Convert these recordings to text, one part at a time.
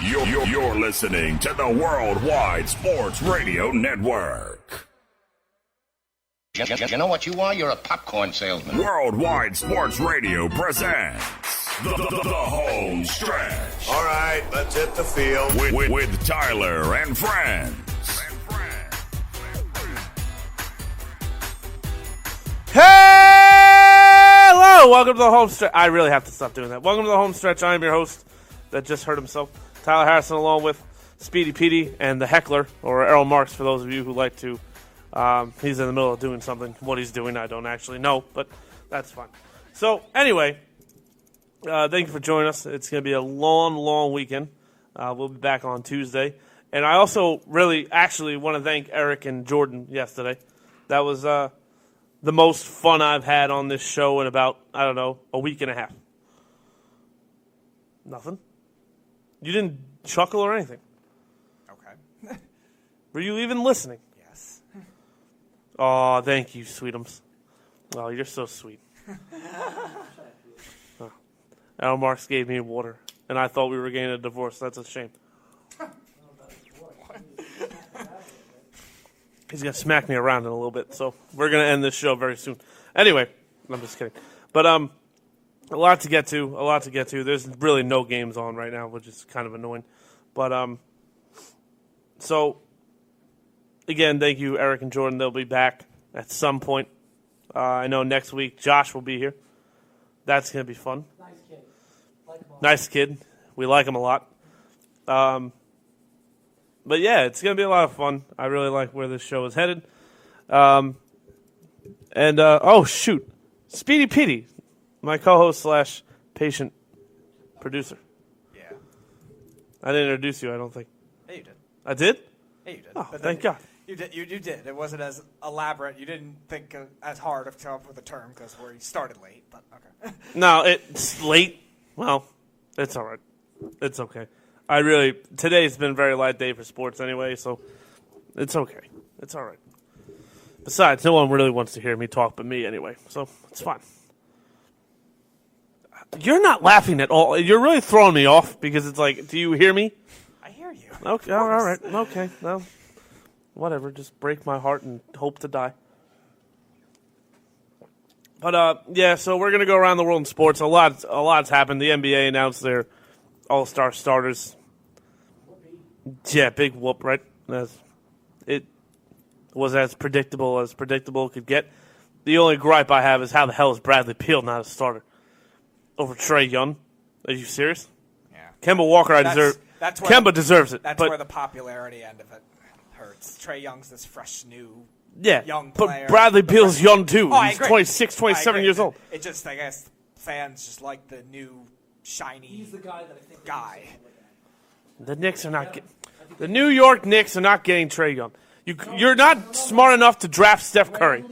You're listening to the Worldwide Sports Radio Network. You know what you are? You're a popcorn salesman. Worldwide Sports Radio presents the Home Stretch. All right, let's hit the field. With Tyler and friends. Hello! Welcome to the Home Stretch. I really have to stop doing that. Welcome to the Home Stretch. I am your host that just heard himself, Tyler Harrison, along with Speedy Petey and the Heckler, or Errol Marks for those of you who like to. He's in the middle of doing something. What he's doing, I don't actually know, but that's fine. So, anyway, thank you for joining us. It's going to be a long, long weekend. We'll be back on Tuesday. And I also really actually want to thank Eric and Jordan yesterday. That was the most fun I've had on this show in about, I don't know, a week and a half. Nothing? You didn't chuckle or anything? Okay. Were you even listening? Yes. Oh, thank you, Sweetums. Oh, you're so sweet. Al Marks gave me water, and I thought we were getting a divorce. That's a shame. He's going to smack me around in a little bit, so we're going to end this show very soon. Anyway, I'm just kidding. But a lot to get to. There's really no games on right now, which is kind of annoying. But, so, again, thank you, Eric and Jordan. They'll be back at some point. I know next week Josh will be here. That's going to be fun. Nice kid. We like him a lot. But, yeah, it's going to be a lot of fun. I really like where this show is headed. Oh, shoot. Speedy Petey, my co-host / patient producer. Yeah. I didn't introduce you, I don't think. Yeah, you did. I did? Yeah, you did. Oh, But thank God. You did. You did. It wasn't as elaborate. You didn't think as hard of come up with a term because we started late. But okay. No, it's late. Well, it's all right. It's okay. Today's been a very light day for sports anyway, so it's okay. It's all right. Besides, no one really wants to hear me talk but me anyway, so it's fine. You're not laughing at all. You're really throwing me off because it's like, do you hear me? I hear you. Okay, all right. Okay, well, whatever. Just break my heart and hope to die. But, yeah, so we're going to go around the world in sports. A lot's happened. The NBA announced their all-star starters. Yeah, big whoop, right? It was as predictable could get. The only gripe I have is how the hell is Bradley Beal not a starter over Trae Young? Are you serious? Yeah. Kemba Walker, Kemba deserves it. That's where the popularity end of it hurts. Trae Young's this fresh, new, young player. But Bradley Beal's young, too. Oh, He's 26, 27 years old. It just, I guess, fans just like the new, shiny He's the guy that I think guy. The Knicks are not the New York Knicks are not getting Trae Young. You're not smart enough to draft Steph Curry.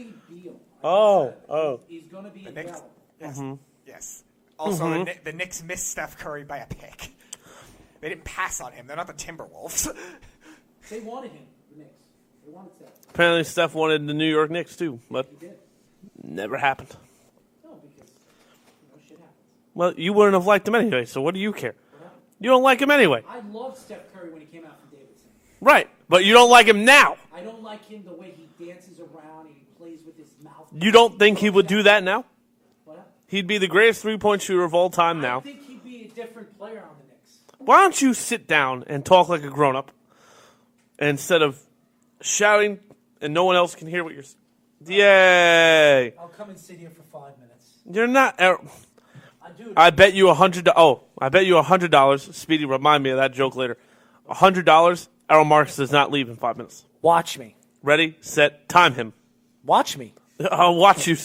Oh. He's going to be The a Knicks, barrel. yes, Mm-hmm. yes. Also, the Knicks missed Steph Curry by a pick. They didn't pass on him. They're not the Timberwolves. They wanted him, the Knicks. They wanted Steph. Apparently Steph wanted the New York Knicks, too, but He did. never happened. No, because shit happens. Well, you wouldn't have liked him anyway, so what do you care? You don't like him anyway. I loved Steph Curry when he came out from Davidson. Right, but you don't like him now. I don't like him the way he dances around, he plays with his mouth. You don't think he would do that now? What? He'd be the greatest three-point shooter of all time now. I think he'd be a different player on the Knicks. Why don't you sit down and talk like a grown-up instead of shouting and no one else can hear what you're saying? Yay! I'll come and sit here for 5 minutes. You're not... Dude, I bet you $100. Oh, I bet you $100. Speedy, remind me of that joke later. $100. Errol Marks does not leave in 5 minutes. watch me. Ready, set, time him. Watch me. I'll watch you.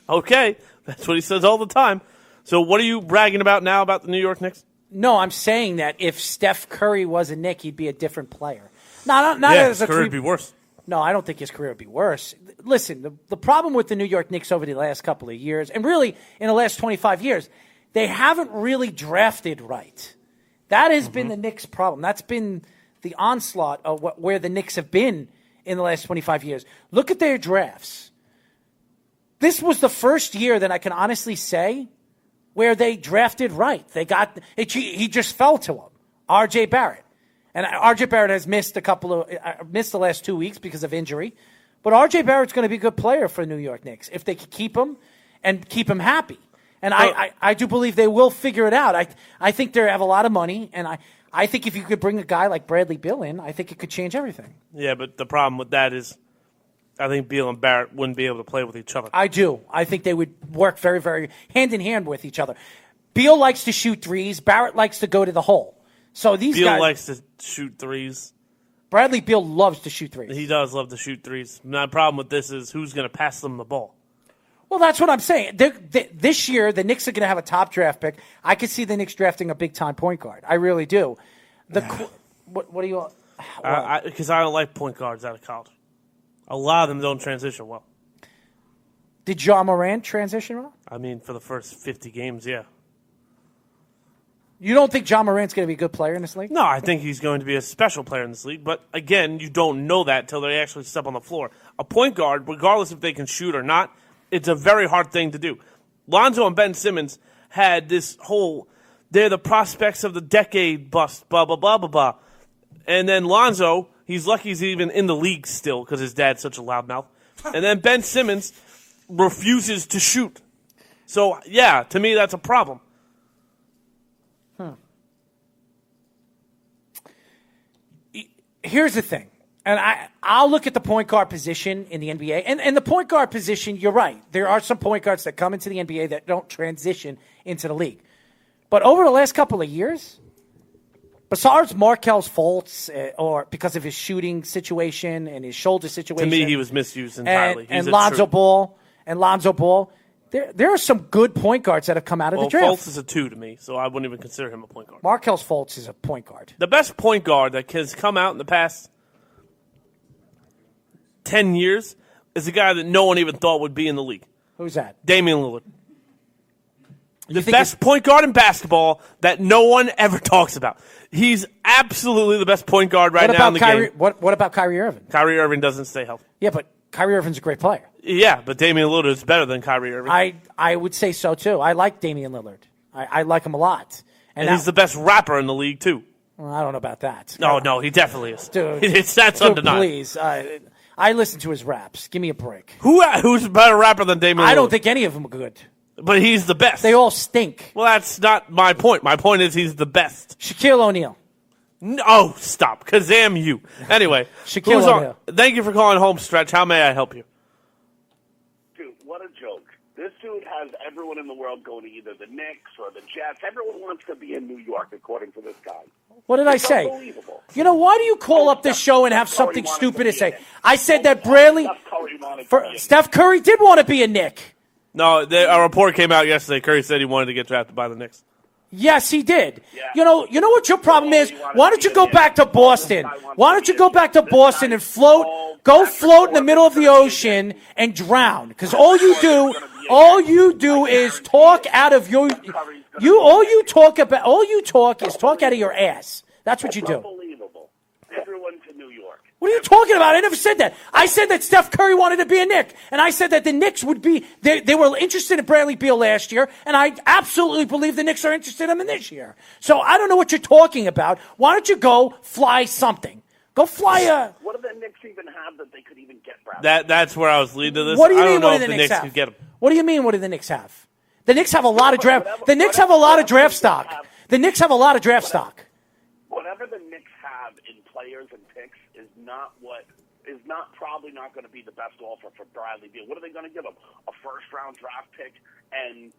Okay, that's what he says all the time. So, what are you bragging about now about the New York Knicks? No, I'm saying that if Steph Curry was a Knick, he'd be a different player. Not Yeah, as his a career would be worse. No, I don't think his career would be worse. Listen, the problem with the New York Knicks over the last couple of years, and really in the last 25 years, they haven't really drafted right. That has been the Knicks' problem. That's been the onslaught of where the Knicks have been in the last 25 years. Look at their drafts. This was the first year that I can honestly say where they drafted right. They got he just fell to them. R.J. Barrett. And R.J. Barrett has missed missed the last 2 weeks because of injury. But R.J. Barrett's going to be a good player for the New York Knicks if they can keep him and keep him happy. And I do believe they will figure it out. I think they have a lot of money, and I think if you could bring a guy like Bradley Beal in, I think it could change everything. Yeah, but the problem with that is I think Beal and Barrett wouldn't be able to play with each other. I do. I think they would work very, very hand in hand with each other. Beal likes to shoot threes. Barrett likes to go to the hole. So these Beal guys, likes to shoot threes. Bradley Beal loves to shoot threes. He does love to shoot threes. My problem with this is who's going to pass them the ball. Well, that's what I'm saying. This year, the Knicks are going to have a top draft pick. I could see the Knicks drafting a big-time point guard. I really do. What do you – Because I don't like point guards out of college. A lot of them don't transition well. Did Ja Morant transition well? I mean, for the first 50 games, yeah. You don't think Ja Morant's going to be a good player in this league? No, I think he's going to be a special player in this league. But, again, you don't know that until they actually step on the floor. A point guard, regardless if they can shoot or not, it's a very hard thing to do. Lonzo and Ben Simmons had this whole, they're the prospects of the decade bust, blah, blah, blah, blah, blah. And then Lonzo, he's lucky he's even in the league still because his dad's such a loudmouth. And then Ben Simmons refuses to shoot. So, yeah, to me, that's a problem. Here's the thing. And I'll look at the point guard position in the NBA. And the point guard position, you're right. There are some point guards that come into the NBA that don't transition into the league. But over the last couple of years, besides Markel's faults or because of his shooting situation and his shoulder situation. To me, he was misused entirely. And Lonzo Ball. There are some good point guards that have come out of the draft. Fultz is a 2 to me, so I wouldn't even consider him a point guard. Markel's Fultz is a point guard. The best point guard that has come out in the past 10 years is a guy that no one even thought would be in the league. Who's that? Damian Lillard. The best point guard in basketball that no one ever talks about. He's absolutely the best point guard right now in the game. What about Kyrie Irving? Kyrie Irving doesn't stay healthy. Yeah, but Kyrie Irving's a great player. Yeah, but Damian Lillard is better than Kyrie Irving. I would say so, too. I like Damian Lillard. I like him a lot. And he's the best rapper in the league, too. Well, I don't know about that. No, he definitely is. Dude, That's undeniable. Please. I listen to his raps. Give me a break. Who's a better rapper than Damian Lillard? I don't think any of them are good. But he's the best. They all stink. Well, that's not my point. My point is he's the best. Shaquille O'Neal. No, stop. Kazam you. Anyway, Shaquille O'Neal. Thank you for calling Home Stretch. How may I help you? Dude, what a joke. This dude has everyone in the world going to either the Knicks or the Jets. Everyone wants to be in New York, according to this guy. What did I say? Unbelievable. You know, why do you call up this show and have something stupid to say? I said that Bradley... Steph Curry did want to be a Knick. No, a report came out yesterday. Curry said he wanted to get drafted by the Knicks. Yes, he did. Yeah. You know what your problem is? Why don't you go back to Boston? Why don't you go back to Boston and float in the middle of the ocean and drown? Because all you do is talk out of all you talk is talk out of your ass. That's what you do. Unbelievable. Everyone to New York. What are you talking about? I never said that. I said that Steph Curry wanted to be a Knick, and I said that the Knicks would be they were interested in Bradley Beal last year, and I absolutely believe the Knicks are interested in him this year. So I don't know what you're talking about. Why don't you go fly something? Go fly a... What do the Knicks even have that they could even get Bradley? That's where I was leading to this. What do you I don't mean, know what if do the the Knicks Knicks could get him. What do you mean, what do the Knicks have? The Knicks have a lot of draft... The Knicks have a lot of draft stock. The Knicks have a lot of draft stock. Whatever the Knicks have in players and picks is probably not going to be the best offer for Bradley Beal. What are they going to give him? A first-round draft pick and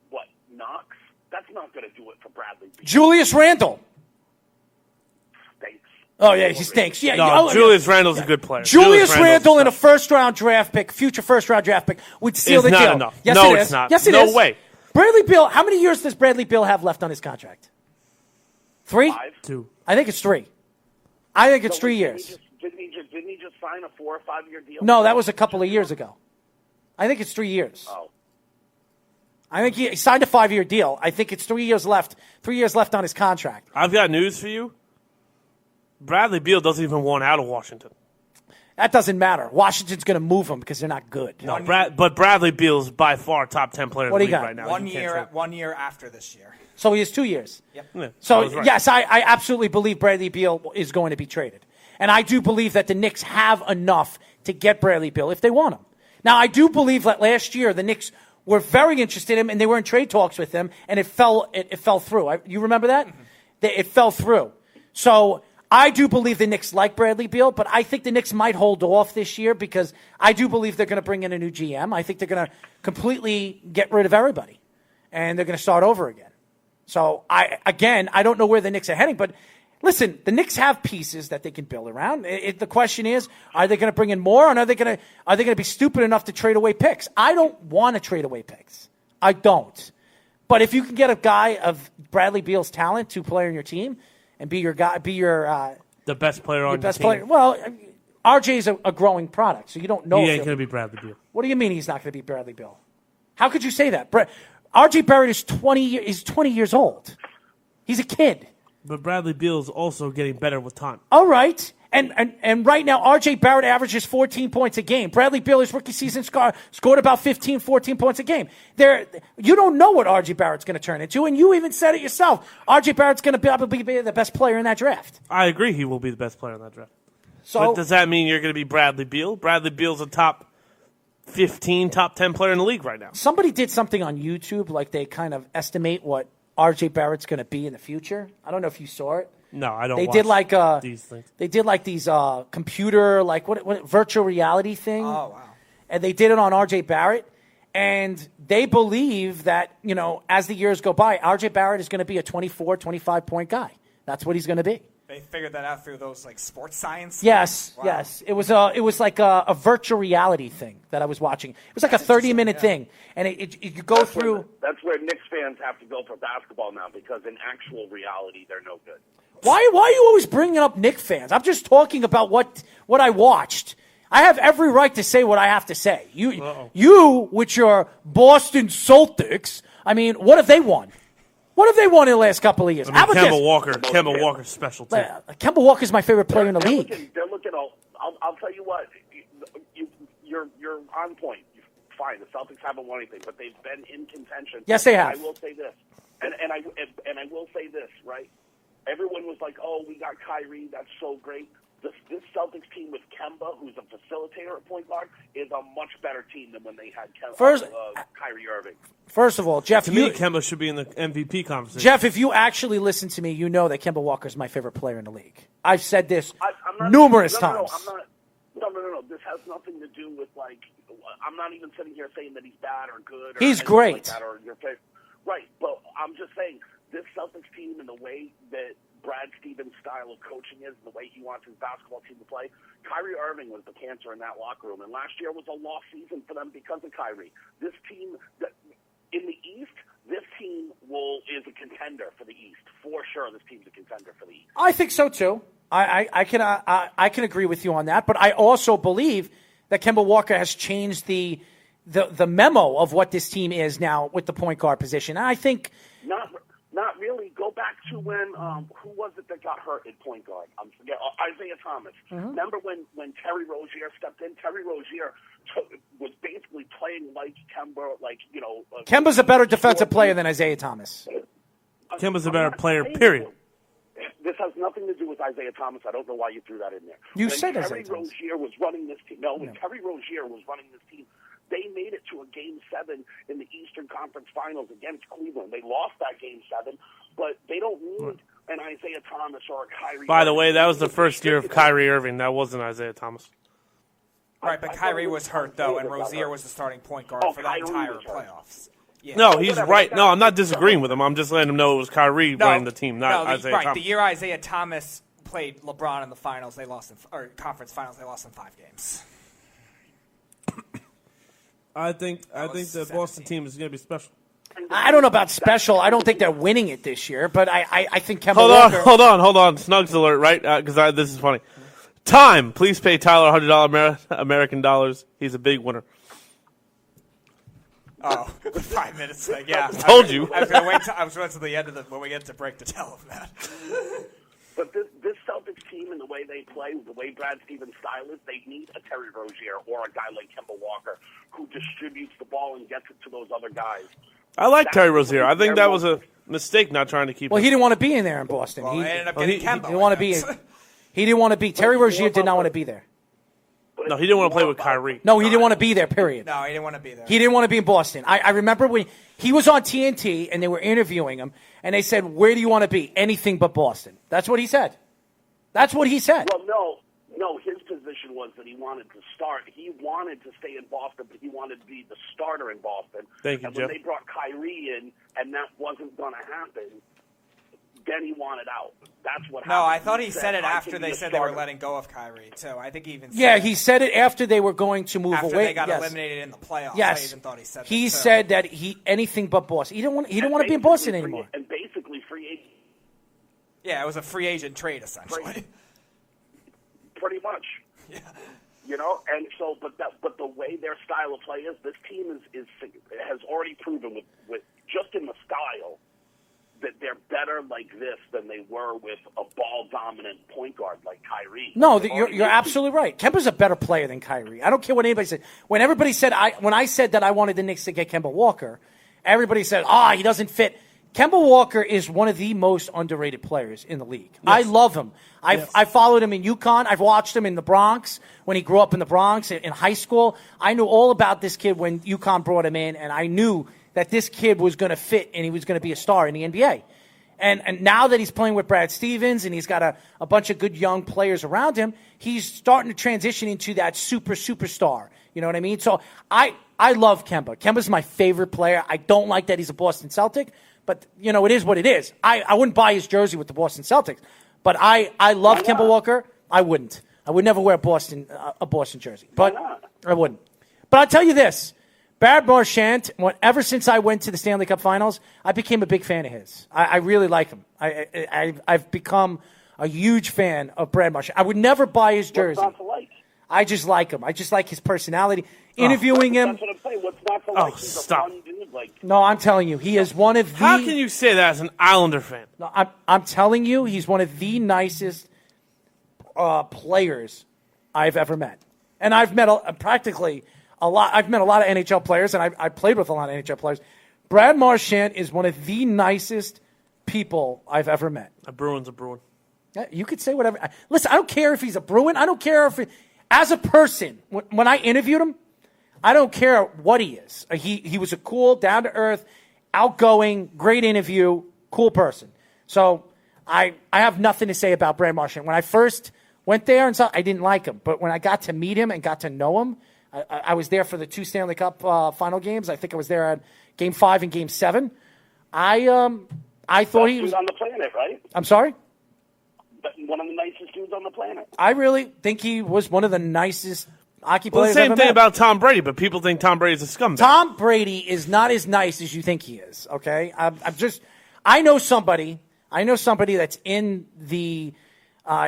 what, Knox? That's not going to do it for Bradley Beal. Julius Randle. Stinks. Oh, yeah, he stinks. Yeah, no, Julius Randle's a good player. Julius Randle in a first-round draft pick, future first-round draft pick, would seal the deal. It's not enough. Yes, no, it is. it's not. Yes, it no is. way. Bradley Beal, how many years does Bradley Beal have left on his contract? 3? 5? 2. I think it's 3. I think it's 3 years. Didn't he just sign a 4 or 5 year deal? No, that was a couple of years ago. I think it's 3 years. Oh. I think he signed a 5-year deal. I think it's 3 years left. 3 years left on his contract. I've got news for you. Bradley Beal doesn't even want out of Washington. That doesn't matter. Washington's going to move them because they're not good. No, but Bradley Beal's by far top 10 player in the league right now. 1 year after this year. So he has 2 years. Yep. Yeah, So, right. yes, I absolutely believe Bradley Beal is going to be traded. And I do believe that the Knicks have enough to get Bradley Beal if they want him. Now, I do believe that last year the Knicks were very interested in him, and they were in trade talks with him, and it fell through. You remember that? Mm-hmm. It fell through. So I do believe the Knicks like Bradley Beal, but I think the Knicks might hold off this year because I do believe they're going to bring in a new GM. I think they're going to completely get rid of everybody, and they're going to start over again. So, I don't know where the Knicks are heading, but listen, the Knicks have pieces that they can build around. The question is, are they going to bring in more, or are they going to be stupid enough to trade away picks? I don't want to trade away picks. I don't. But if you can get a guy of Bradley Beal's talent to play on your team and be your guy, the best player on your team. player. Well, RJ's a growing product, so you don't know. He ain't going to be Bradley Beal. What do you mean he's not going to be Bradley Beal? How could you say that? RJ Barrett is 20 years old. He's a kid. But Bradley Beal is also getting better with time. All right. And right now, RJ Barrett averages 14 points a game. Bradley Beal, his rookie season, scored about 15, 14 points a game. You don't know what RJ Barrett's going to turn into, and you even said it yourself. RJ Barrett's going to probably be the best player in that draft. I agree he will be the best player in that draft. So, but does that mean you're going to be Bradley Beal? Bradley Beal's a top 15, top 10 player in the league right now. Somebody did something on YouTube, like they kind of estimate what RJ Barrett's going to be in the future. I don't know if you saw it. No, I don't. They did like these things. They did like these computer, like what virtual reality thing. Oh, wow. And they did it on RJ Barrett, and they believe that, as the years go by, RJ Barrett is going to be a 24, 25 point guy. That's what he's going to be. They figured that out through those like sports science. Yes, Wow. yes. It was like a virtual reality thing that I was watching. It was like a 30-minute thing, and you go through. That's where Knicks fans have to go for basketball now, because in actual reality, they're no good. Why are you always bringing up Knicks fans? I'm just talking about what I watched. I have every right to say what I have to say. You with your Boston Celtics. I mean, what have they won? What have they won in the last couple of years? I mean, How about Kemba Walker's special too. Kemba Walker's my favorite player in the league. They're looking. I'll tell you what. You're on point. Fine. The Celtics haven't won anything, but they've been in contention. Yes, they have. I will say this, and I will say this, right? Everyone was like, "Oh, we got Kyrie. That's so great." This Celtics team with Kemba, who's a facilitator at point guard, is a much better team than when they had Kyrie Irving. First of all, Jeff, To me, Kemba should be in the MVP conversation. Jeff, if you actually listen to me, you know that Kemba Walker is my favorite player in the league. I've said this numerous times. No. This has nothing to do with, like, I'm not even sitting here saying that he's bad or good. Or He's great. Like that, or your favorite. Right, but I'm just saying this Celtics team and the way that Brad Stevens' style of coaching is, the way he wants his basketball team to play, Kyrie Irving was the cancer in that locker room, and last year was a lost season for them because of Kyrie. This team, in the East, this team is a contender for the East. For sure, this team's a contender for the East. I think so, too. I can agree with you on that, but I also believe that Kemba Walker has changed the memo of what this team is now with the point guard position. And I think not really. Go back to when who was it that got hurt at point guard? I'm forgetting. Isaiah Thomas. Mm-hmm. Remember when Terry Rozier stepped in? Terry Rozier was basically playing like Kemba, Kemba's a better defensive player than Isaiah Thomas. Kemba's a better player, period. This has nothing to do with Isaiah Thomas. I don't know why you threw that in there. You said Isaiah Terry Rozier was running this team. No, when Terry Rozier was running this team, they made it to a Game 7 in the Eastern Conference Finals against Cleveland. They lost that Game 7, but they don't need an Isaiah Thomas or a Kyrie. By the way, that was the first year of Kyrie Irving. That wasn't Isaiah Thomas. Right, but Kyrie was hurt, though, and Rozier was the starting point guard for the entire playoffs. Yeah. No, he's right. No, I'm not disagreeing with him. I'm just letting him know it was Kyrie running the team, not Isaiah Thomas. The year Isaiah Thomas played LeBron in the finals, they lost conference finals. They lost in 5 games. I think the Boston team is going to be special. I don't know about special. I don't think they're winning it this year, but I think Kemba Walker. Hold on. Snugs alert, right? Because this is funny. Time. Please pay Tyler $100 American dollars. He's a big winner. Oh, the 5 minutes thing. Yeah, Told you. I was going to wait till the end of when we get to break to tell him that. But this Celtics team team and the way they play, the way Brad Stevens' style is, they need a Terry Rozier or a guy like Kemba Walker who distributes the ball and gets it to those other guys. I like Terry Rozier. I think that was a mistake not trying to keep Well, him. he didn't want to be in there in Boston. Well, he, they ended up well, getting he Kemba. didn't want to be. He didn't want to be. Terry Rozier did not want to be there. No, he didn't want to play with Kyrie. No, he didn't want to be there. Period. No, he didn't want to be there. He didn't want to be in Boston. I remember when he was on TNT and they were interviewing him, and they said, "Where do you want to be? Anything but Boston." That's what he said. That's what he said. Well, no, his position was that he wanted to start. He wanted to stay in Boston, but he wanted to be the starter in Boston. Thank you, and Jeff. when they brought Kyrie in, and that wasn't going to happen, then he wanted out. That's what happened. No, I thought he said it "I after can they be a said they were starter." letting go of Kyrie, too. I think he even said Yeah, it he said it after they were going to move after away. they got Yes. eliminated in the playoffs. I Yes, even thought he said that, he too. said that he anything but Boston. He didn't want. He didn't And want to be in Boston basically anymore. And basically free agent. Yeah, it was a free agent trade, essentially. Pretty much. Yeah. You know, and so, but the way their style of play is, this team has already proven with just in the style that they're better like this than they were with a ball dominant point guard like Kyrie. No, They've you're already- absolutely right. Kemba's a better player than Kyrie. I don't care what anybody said. When everybody said when I said that I wanted the Knicks to get Kemba Walker, everybody said, he doesn't fit. Kemba Walker is one of the most underrated players in the league. Yes. I love him. I followed him in UConn. I've watched him in the Bronx when he grew up in the Bronx in high school. I knew all about this kid when UConn brought him in, and I knew that this kid was going to fit and he was going to be a star in the NBA. And now that he's playing with Brad Stevens and he's got a bunch of good young players around him, he's starting to transition into that superstar. You know what I mean? So I love Kemba. Kemba's my favorite player. I don't like that he's a Boston Celtic, but, you know, it is what it is. I wouldn't buy his jersey with the Boston Celtics, but I love Kemba Walker. I wouldn't. I would never wear a Boston jersey, but I wouldn't. But I'll tell you this. Brad Marchand, ever since I went to the Stanley Cup Finals, I became a big fan of his. I really like him. I've become a huge fan of Brad Marchand. I would never buy his jersey. What's not to like? I just like him. I just like his personality. Interviewing him. That's what I'm saying. What's not to like? He's stop. a fun dude. Like, No, I'm telling you, he is one of the. How can you say that as an Islander fan? No, I'm telling you, he's one of the nicest players I've ever met, and I've met practically a lot. I've met a lot of NHL players, and I played with a lot of NHL players. Brad Marchand is one of the nicest people I've ever met. A Bruin's a Bruin. Yeah, you could say whatever. Listen, I don't care if he's a Bruin. I don't care if as a person, when I interviewed him, I don't care what he is. He was a cool, down-to-earth, outgoing, great interview, cool person. So I have nothing to say about Brad Marchand. When I first went there and saw, I didn't like him. But when I got to meet him and got to know him, I was there for the 2 Stanley Cup final games. I think I was there at Game 5 and Game 7. I thought he was on the planet, right? I'm sorry? One of the nicest dudes on the planet. I really think he was one of the nicest hockey Well, players the I've same ever thing met. about Tom Brady, but people think Tom Brady's a scumbag. Tom Brady is not as nice as you think he is. Okay, I know somebody that's in the.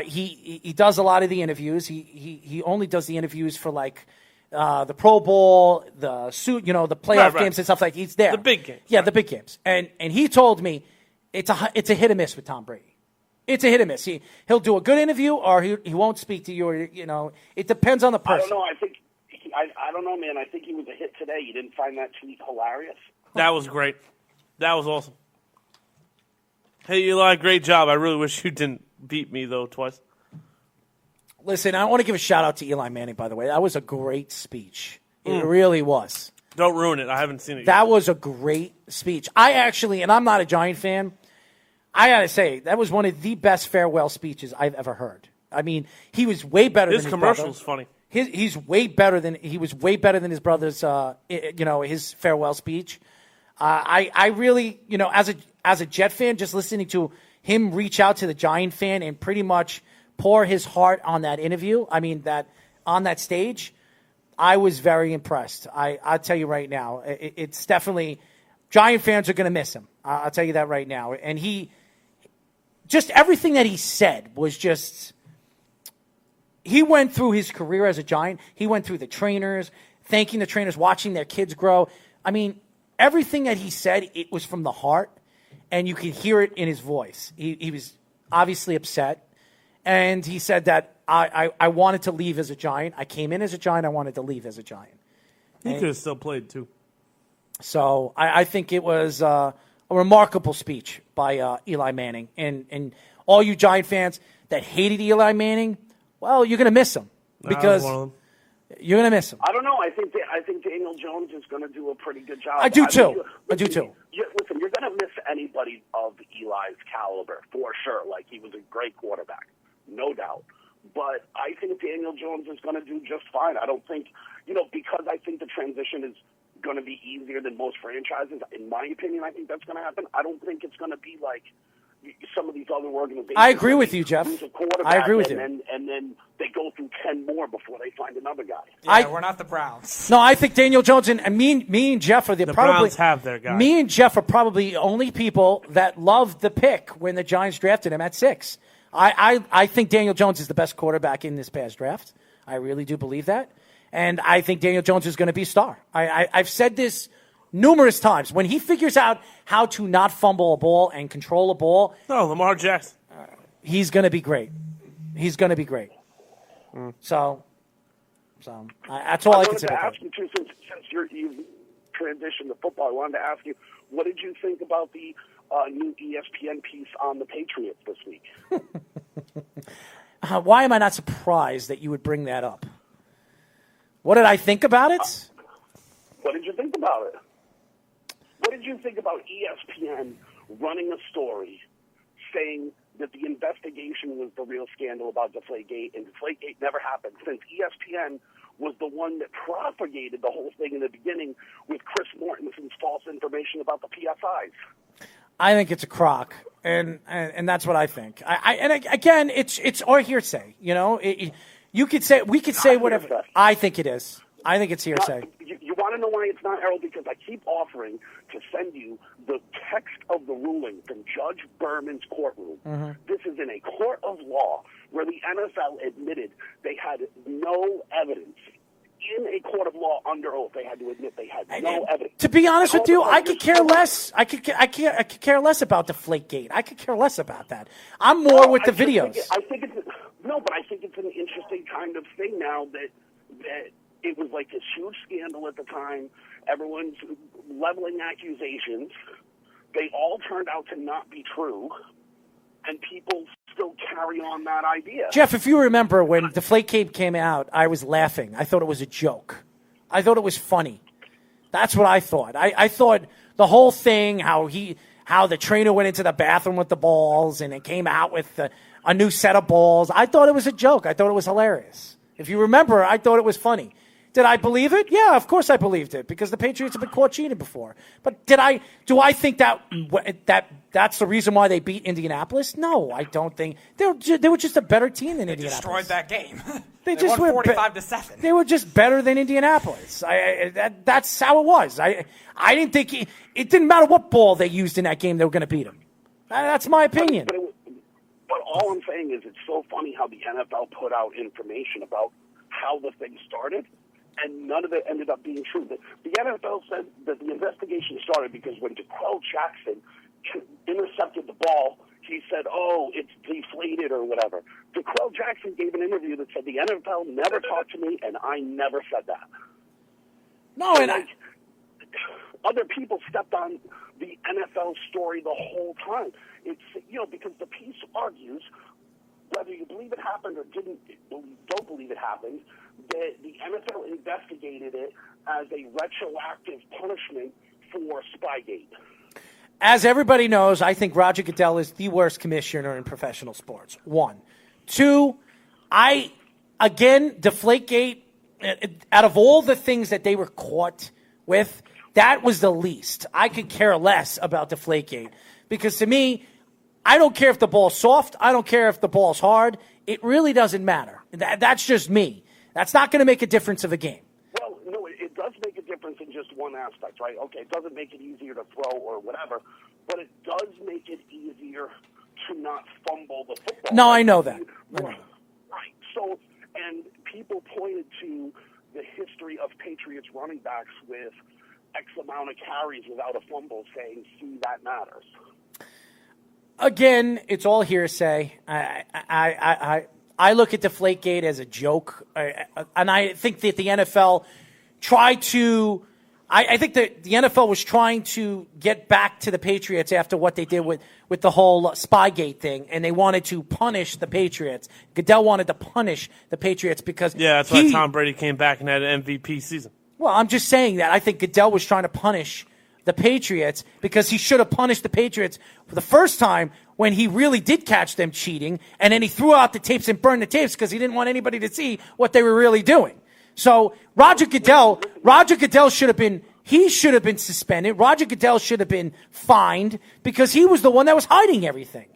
He does a lot of the interviews. He only does the interviews for like the Pro Bowl, the suit, the playoff Right. games and stuff like. He's there. The big games. Yeah, the big games. And he told me it's a hit or miss with Tom Brady. It's a hit or miss. He'll do a good interview or he won't speak to you. Or, it depends on the person. I don't know. I think I don't know, man. I think he was a hit today. You didn't find that tweet hilarious? That was great. That was awesome. Hey, Eli, great job. I really wish you didn't beat me, though, twice. Listen, I want to give a shout out to Eli Manning, by the way. That was a great speech. It really was. Don't ruin it. I haven't seen it yet. That was a great speech. I actually, and I'm not a Giant fan, I got to say, that was one of the best farewell speeches I've ever heard. I mean, he was way better than his commercial's brother. funny. He was way better than his brother's, his farewell speech. I really, as a Jet fan, just listening to him reach out to the Giant fan and pretty much pour his heart on that interview. I mean, on that stage, I was very impressed. I'll tell you right now, it's definitely Giant fans are going to miss him. I'll tell you that right now. And just everything that he said was just. He went through his career as a Giant. He went through the trainers, thanking the trainers, watching their kids grow. I mean, everything that he said, it was from the heart, and you could hear it in his voice. He was obviously upset, And he said that I wanted to leave as a Giant. I came in as a Giant. I wanted to leave as a Giant. He could have still played, too. So I think it was a remarkable speech by Eli Manning. And all you Giant fans that hated Eli Manning, well, you're going to miss him. Because one of them. you're going to miss him. I don't know. I think Daniel Jones is going to do a pretty good job. I do, too. Listen, you're going to miss anybody of Eli's caliber, for sure. Like, he was a great quarterback, no doubt. But I think Daniel Jones is going to do just fine. I don't think, because I think the transition is going to be easier than most franchises. In my opinion, I think that's going to happen. I don't think it's going to be like some of these other organizations. I agree with you, Jeff. I agree with you. And then they go through 10 more before they find another guy. Yeah, we're not the Browns. No, I think Daniel Jones and me and Jeff are the probably Browns have their guy. Me and Jeff are probably the only people that loved the pick when the Giants drafted him at 6. I think Daniel Jones is the best quarterback in this past draft. I really do believe that. And I think Daniel Jones is going to be a star. I've said this numerous times. When he figures out how to not fumble a ball and control a ball, No, Lamar Jackson. he's going to be great. He's going to be great. So that's all I can say. wanted to ask you, too, since you've transitioned to football, I wanted to ask you, what did you think about the new ESPN piece on the Patriots this week? Why am I not surprised that you would bring that up? What did I think about it? What did you think about it? What did you think about ESPN running a story saying that the investigation was the real scandal about Deflategate, and Deflategate never happened, since ESPN was the one that propagated the whole thing in the beginning with Chris Mortensen's false information about the PSIs? I think it's a crock, and that's what I think. Again, it's our hearsay. You could say, we could say whatever. Hearsay. I think it is. I think it's hearsay. You want to know why it's not, Errol? Because I keep offering to send you the text of the ruling from Judge Berman's courtroom. Mm-hmm. This is in a court of law where the NFL admitted they had no evidence. In a court of law under oath, they had to admit they had no evidence. To be honest with you, I could care less. I could care less about Deflategate. I could care less about that. I'm more with the videos. I think it's an interesting kind of thing now that it was like this huge scandal at the time. Everyone's leveling accusations. They all turned out to not be true, and people still carry on that idea. Jeff, if you remember when Deflategate came out, I was laughing. I thought it was a joke. I thought it was funny. That's what I thought. I thought the whole thing, how the trainer went into the bathroom with the balls and it came out with a new set of balls. I thought it was a joke. I thought it was hilarious. If you remember, I thought it was funny. Did I believe it? Yeah, of course I believed it, because the Patriots have been caught cheating before. But do I think that's the reason why they beat Indianapolis? No, I don't think. They were just a better team than Indianapolis. Destroyed that game. They just won 45-7. They were just better than Indianapolis. That's how it was. I didn't think it didn't matter what ball they used in that game, they were going to beat them. That's my opinion. But all I'm saying is it's so funny how the NFL put out information about how the thing started, and none of it ended up being true. The NFL said that the investigation started because when DeQuell Jackson intercepted the ball, he said, "Oh, it's deflated," or whatever. DeQuell Jackson gave an interview that said the NFL never talked to me, and I never said that. No, and other people stepped on the NFL story the whole time. It's because the piece argues, whether you believe it happened or don't believe it happened, that the NFL investigated it as a retroactive punishment for Spygate. As everybody knows, I think Roger Goodell is the worst commissioner in professional sports. 1. 2, Deflategate, out of all the things that they were caught with, that was the least. I could care less about Deflategate, because to me, I don't care if the ball's soft. I don't care if the ball's hard. It really doesn't matter. That's just me. That's not going to make a difference of a game. Well, no, it does make a difference in just one aspect, right? Okay, it doesn't make it easier to throw or whatever, but it does make it easier to not fumble the football. No, I know that. Right. So, and people pointed to the history of Patriots running backs with X amount of carries without a fumble, saying, "See, that matters." Again, it's all hearsay. I look at Deflategate as a joke, and I think that the NFL tried to. I think that the NFL was trying to get back to the Patriots after what they did with the whole Spygate thing, and they wanted to punish the Patriots. Goodell wanted to punish the Patriots because that's why Tom Brady came back and had an MVP season. Well, I'm just saying that I think Goodell was trying to punish the Patriots because he should have punished the Patriots for the first time when he really did catch them cheating, and then he threw out the tapes and burned the tapes because he didn't want anybody to see what they were really doing. So Roger Goodell should have been suspended. Roger Goodell should have been fined because he was the one that was hiding everything.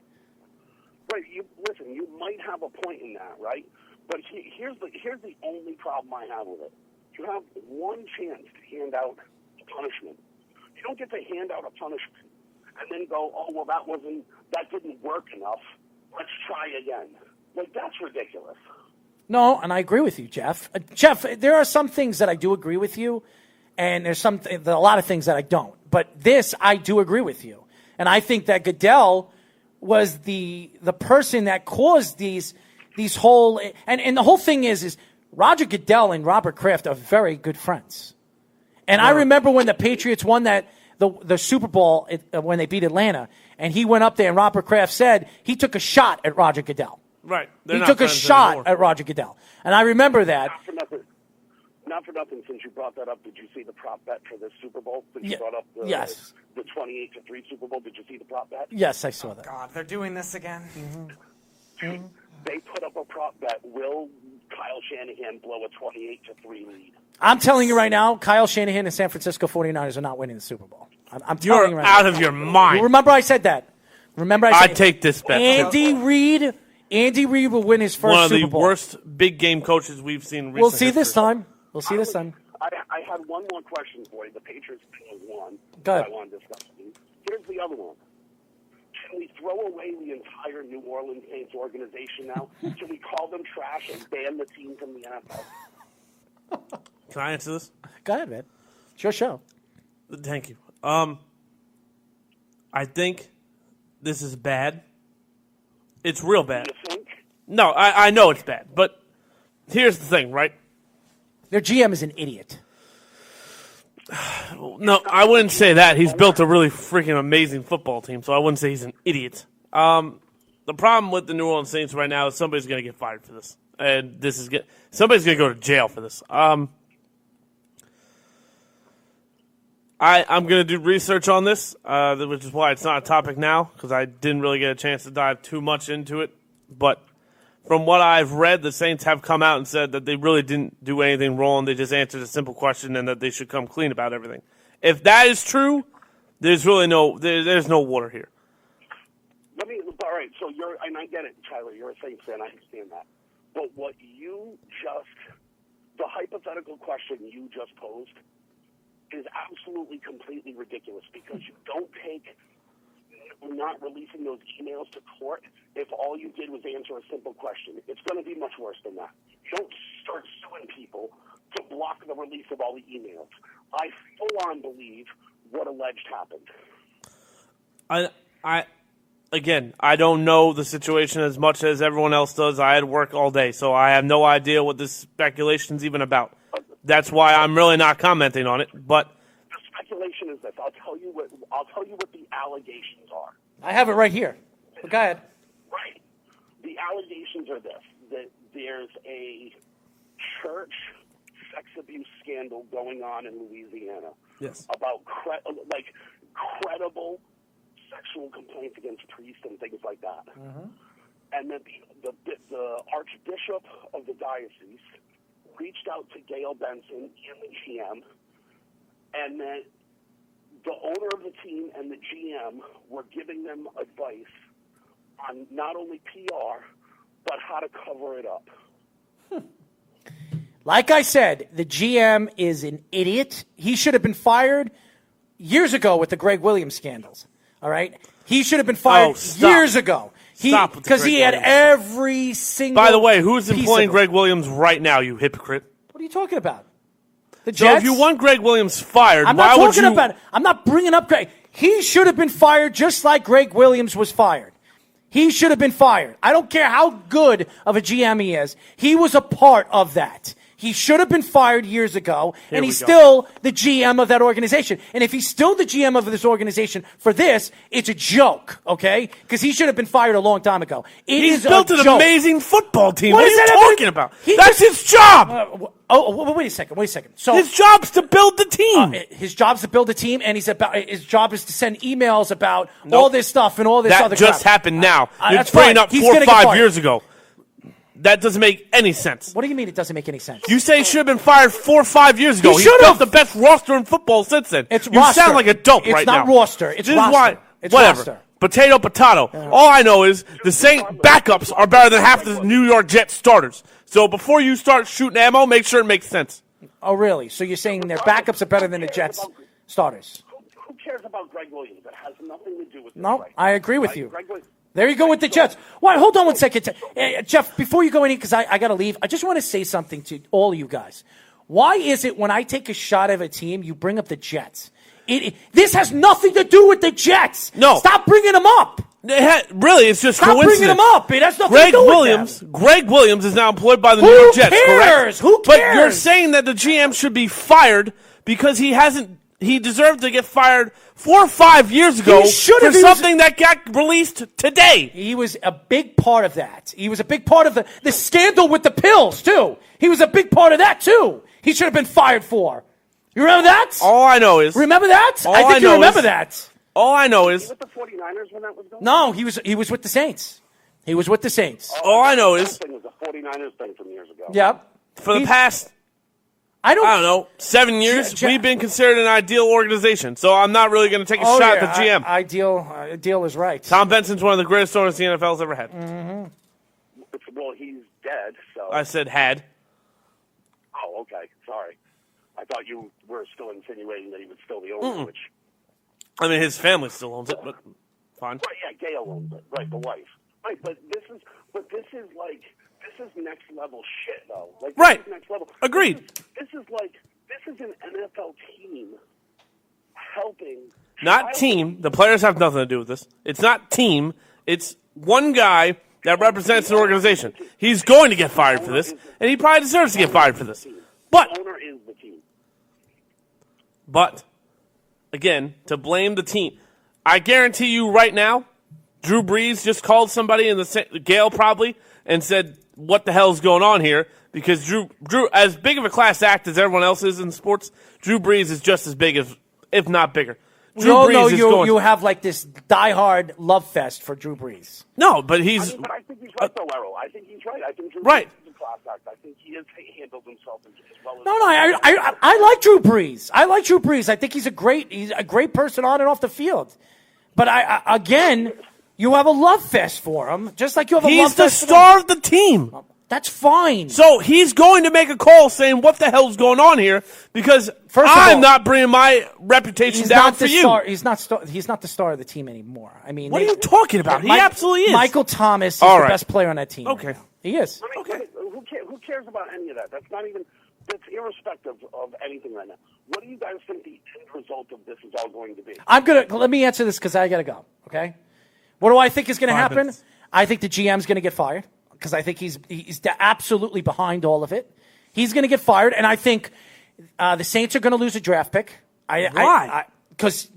Right. Listen, you might have a point in that, right? But here's the only problem I have with it. You have one chance to hand out a punishment. You don't get to hand out a punishment and then go, oh, well, that didn't work enough. Let's try again. Like, that's ridiculous. No, and I agree with you, Jeff. Jeff, there are some things that I do agree with you, and there's a lot of things that I don't. But this, I do agree with you. And I think that Goodell was the person that caused these whole and the whole thing is Roger Goodell and Robert Kraft are very good friends. And I remember when the Patriots won the Super Bowl when they beat Atlanta, and he went up there and Robert Kraft said he took a shot at Roger Goodell. Right. He took a shot at Roger Goodell. And I remember that. Not for nothing, since you brought that up, did you see the prop bet for this Super Bowl? Since you brought up the 28-3 Super Bowl, did you see the prop bet? Yes, I saw that. God, they're doing this again? Mm-hmm. They put up a prop bet. Will Kyle Shanahan blow a 28-3 lead? I'm telling you right now, Kyle Shanahan and San Francisco 49ers are not winning the Super Bowl. I'm telling you right out now. of your mind. Remember I said that. I take this bet. Andy Reid will win his first Super Bowl. One of the worst big game coaches we've seen recently. We'll see this time. I had one more question for you. The Patriots thing was one. Go ahead. I want to discuss with you. Here's the other one. Can we throw away the entire New Orleans Saints organization now? Can we call them trash and ban the team from the NFL? Can I answer this? Go ahead, man. It's your show. Thank you. I think this is bad. It's real bad. You think? No, I know it's bad, but here's the thing, right? Their GM is an idiot. No, I wouldn't say that. He's built a really freaking amazing football team, so I wouldn't say he's an idiot. The problem with the New Orleans Saints right now is somebody's going to get fired for this, and somebody's going to go to jail for this. I'm going to do research on this, which is why it's not a topic now, because I didn't really get a chance to dive too much into it. But from what I've read, the Saints have come out and said that they really didn't do anything wrong. They just answered a simple question and that they should come clean about everything. If that is true, there's really there's no water here. All right, so and I get it, Tyler, you're a Saints fan, I understand that. But the hypothetical question you just posed is absolutely completely ridiculous because you don't take not releasing those emails to court if all you did was answer a simple question. It's going to be much worse than that. You don't start suing people to block the release of all the emails. I full-on believe what alleged happened. I don't know the situation as much as everyone else does. I had work all day, so I have no idea what this speculation's even about. That's why I'm really not commenting on it. But the speculation is this. I'll tell you what the allegations are. I have it right here. But go ahead. Right. The allegations are this: that there's a church sex abuse scandal going on in Louisiana. Yes. About credible sexual complaints against priests and things like that. Mm-hmm. And that the Archbishop of the diocese reached out to Gail Benson and the GM, and that the owner of the team and the GM were giving them advice on not only PR, but how to cover it up. Like I said, the GM is an idiot. He should have been fired years ago with the Greg Williams scandals. All right? He should have been fired years ago. Because he had every single. By the way, who's employing Greg Williams right now, you hypocrite? What are you talking about? The Jets? So if you want Greg Williams fired, I'm not bringing up Greg. He should have been fired just like Greg Williams was fired. He should have been fired. I don't care how good of a GM he is. He was a part of that. He should have been fired years ago, and he's still the GM of that organization. And if he's still the GM of this organization for this, it's a joke, okay? Because he should have been fired a long time ago. He's built an amazing football team. What are you talking about? He That's his job. Wait a second. So his job's to build the team. His job's to build a team, and his job is to send emails about all this stuff and all this other crap. That just happened now. You're that's bringing fine. up He's 4 or gonna get 5 fired. years ago. That doesn't make any sense. What do you mean it doesn't make any sense? You say he should have been fired 4 or 5 years ago. He He's should built have. the best roster in football since then. It's you roster. sound like a dope right now. It's not roster. It's this roster. Is why, It's whatever. roster. Potato. All I know is the Saint backups are better than half the New York Jets starters. So before you start shooting ammo, make sure it makes sense. Oh, really? So you're saying their backups are better than the Jets starters? Who cares about Greg Williams? It has nothing to do with this No, right I agree with Right? you. Greg Williams. There you go with the Jets. Wait, hold on one second. Jeff, before you go in, because I got to leave, I just want to say something to all you guys. Why is it when I take a shot at a team, you bring up the Jets? This has nothing to do with the Jets. No. Stop bringing them up. Really, it's just Stop coincidence. bringing them up. It has nothing to do with them. Greg Williams is now employed by the Who New York Jets, cares? correct? Who But cares? you're saying that the GM should be fired because he deserved to get fired 4 or 5 years ago He should for have. He was- something that got released today. He was a big part of that. He was a big part of the scandal with the pills, too. He was a big part of that, too. He should have been fired for. You remember that? All I know is Remember that? All I think I you know remember is- that. all I know is With the 49ers when that was going No, he was with the Saints. He was with the Saints. all I know is That thing was a 49ers thing from years ago. Yep. for the He- past I don't know 7 years Je- we've been considered an ideal organization. So I'm not really going to take a Oh, shot yeah, at the GM. Ideal is right. Tom Benson's one of the greatest owners the NFL's ever had. Well, he's dead, so. I said had. Oh, okay. Sorry. I thought you were still insinuating that he was still the owner, which. I mean, his family still owns it, but fine. Right, yeah, Gail owns it. Right, the wife. Right, but this is next level shit, though. Like, this Right. is next level. Agreed. This is an NFL team helping. Not team. The players have nothing to do with this. It's not team. It's one guy that represents an organization. He's going to get fired for this, and he probably deserves to get fired for this. But The owner is the team. But, again, to blame the team. I guarantee you right now, Drew Brees just called somebody in Gale probably, and said, what the hell's going on here? Because Drew, as big of a class act as everyone else is in sports, Drew Brees is just as big as, if not bigger. We all know you have like this diehard love fest for Drew Brees. No, but he's... But I think he's right, though, Errol. I think he's right. I think Drew Right. Brees is a class act. I think he has handled himself as well as... No, I like Drew Brees. I like Drew Brees. I think he's a great person on and off the field. But again, you have a love fest for him, just like you have a love He's the fest for star of the team. That's fine. So he's going to make a call saying, what the hell's going on here? Because First of I'm all, not bringing my reputation He's down not for the you. star. He's not the star of the team anymore. I mean, What are you talking about? He absolutely is. Michael Thomas is All the right. best player on that team. Okay. right now. He is. I mean, who cares about any of that? That's not even... That's irrespective of anything right now. What do you guys think the end result of this is all going to be? Let me answer this because I got to go. Okay. What do I think is going to 5 happen? minutes. I think the GM's going to get fired because I think he's absolutely behind all of it. He's going to get fired, and I think the Saints are going to lose a draft pick. Why? Because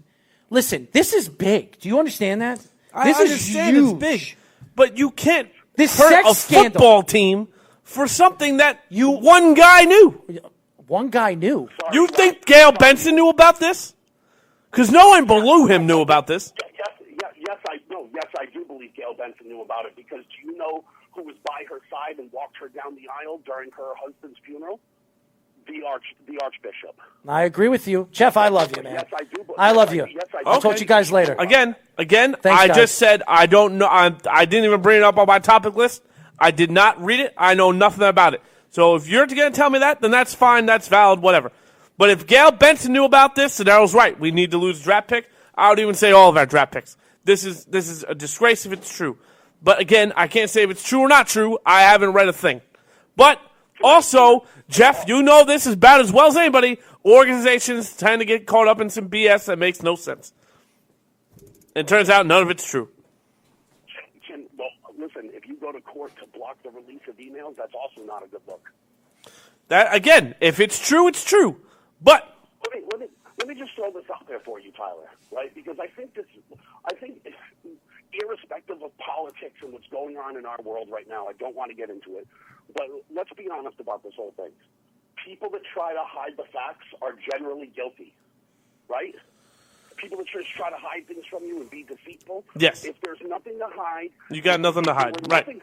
listen, this is big. Do you understand that? I This understand is huge. it's big, but you can't This hurt sex a scandal. football team for something that one guy knew. One guy knew. You think Gail Benson knew about this? Because no one below him knew about this. Yes, I do believe Gail Benson knew about it because do you know who was by her side and walked her down the aisle during her husband's funeral? The Archbishop. I agree with you, Jeff. I love you, man. Yes, I do. I love you. Yes, I do. I'll talk to you guys later. Again, Thanks, I guys. just said I don't know. I didn't even bring it up on my topic list. I did not read it. I know nothing about it. So if you're going to tell me that, then that's fine. That's valid. Whatever. But if Gail Benson knew about this, and Daryl's right, we need to lose a draft pick. I would even say all of our draft picks. This is a disgrace if it's true. But again, I can't say if it's true or not true. I haven't read a thing. But also, Jeff, you know this as bad as well as anybody. Organizations tend to get caught up in some BS that makes no sense. It turns out none of it's true. go to court to block the release of emails, that's also not a good look. That again, if it's true, it's true. But Let me just throw this out there for you, Tyler, right? Because I think irrespective of politics and what's going on in our world right now, I don't want to get into it, but let's be honest about this whole thing. People that try to hide the facts are generally guilty, right? People that just try to hide things from you and be deceitful. Yes. If there's nothing to hide, you got nothing to hide, right?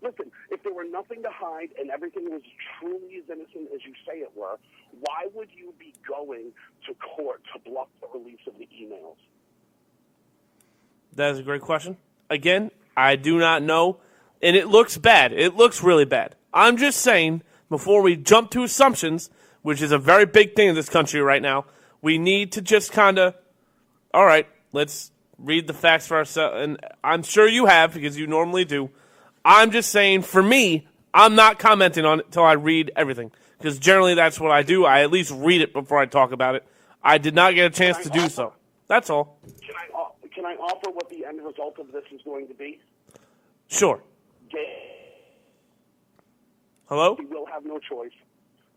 Listen, if there were nothing to hide and everything was truly as innocent as you say it were, why would you be going to court to block the release of the emails? That is a great question. Again, I do not know, and it looks bad. It looks really bad. I'm just saying, before we jump to assumptions, which is a very big thing in this country right now, we need to just kind of, all right, let's read the facts for ourselves. And I'm sure you have, because you normally do. I'm just saying, for me, I'm not commenting on it until I read everything, because generally that's what I do. I at least read it before I talk about it. I did not get a chance to do so. That's all. Can I offer what the end result of this is going to be? Sure. Hello? We will have no choice.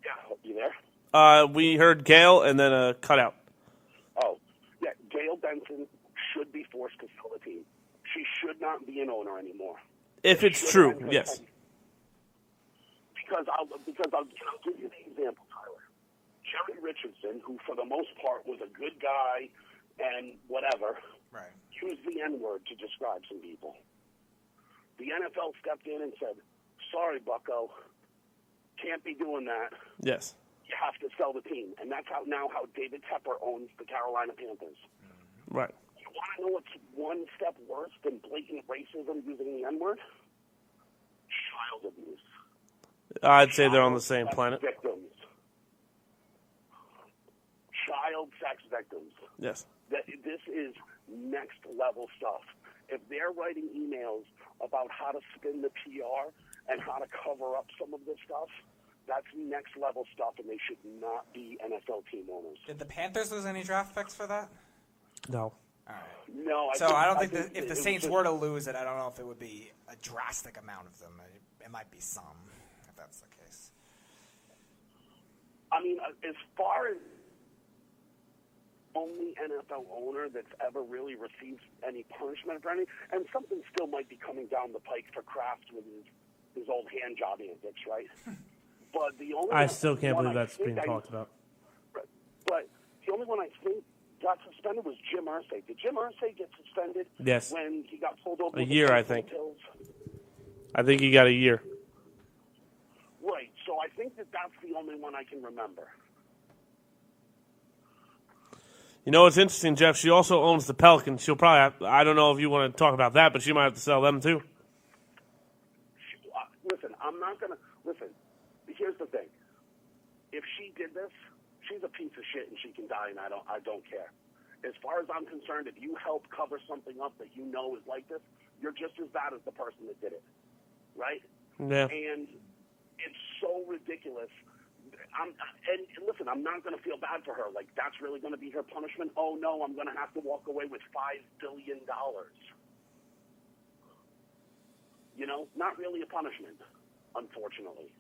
Yeah, you there? We heard Gail and then a cutout. Oh, yeah. Gail Benson should be forced to sell the team. She should not be an owner anymore. If it's true, yes. Because I'll give you the example, Tyler. Jerry Richardson, who for the most part was a good guy and whatever, right, used the N-word to describe some people. The NFL stepped in and said, sorry, bucko, can't be doing that. Yes. You have to sell the team. And that's how David Tepper owns the Carolina Panthers. Right. You want to know what's one step worse than blatant racism using the N-word? Child abuse. I'd say they're on the same planet. Victims. Child sex victims. Yes. This is next level stuff. If they're writing emails about how to spin the PR and how to cover up some of this stuff, that's next level stuff, and they should not be NFL team owners. Did the Panthers lose any draft picks for that? No. All right. No. I don't think if the Saints were to lose it, I don't know if it would be a drastic amount of them. It might be some, if that's the case. I mean, as far as only NFL owner that's ever really received any punishment for any, and something still might be coming down the pike for Kraft with his old hand job antics, right? But the only I still can't believe that's being talked about. But the only one I think got suspended was Jim Irsay. Did Jim Irsay get suspended? Yes. When he got pulled over? A year, I think. I think he got a year. Right. So I think that's the only one I can remember. You know what's interesting, Jeff? She also owns the Pelicans. She'll probably have, I don't know if you want to talk about that, but she might have to sell them too. Listen, I'm not going to – listen, here's the thing. If she did this, she's a piece of shit and she can die, and I don't care. As far as I'm concerned, if you help cover something up that you know is like this, you're just as bad as the person that did it, right? Yeah. And it's so ridiculous. And listen, I'm not going to feel bad for her. Like, that's really going to be her punishment? Oh, no, I'm going to have to walk away with $5 billion. You know, not really a punishment, unfortunately.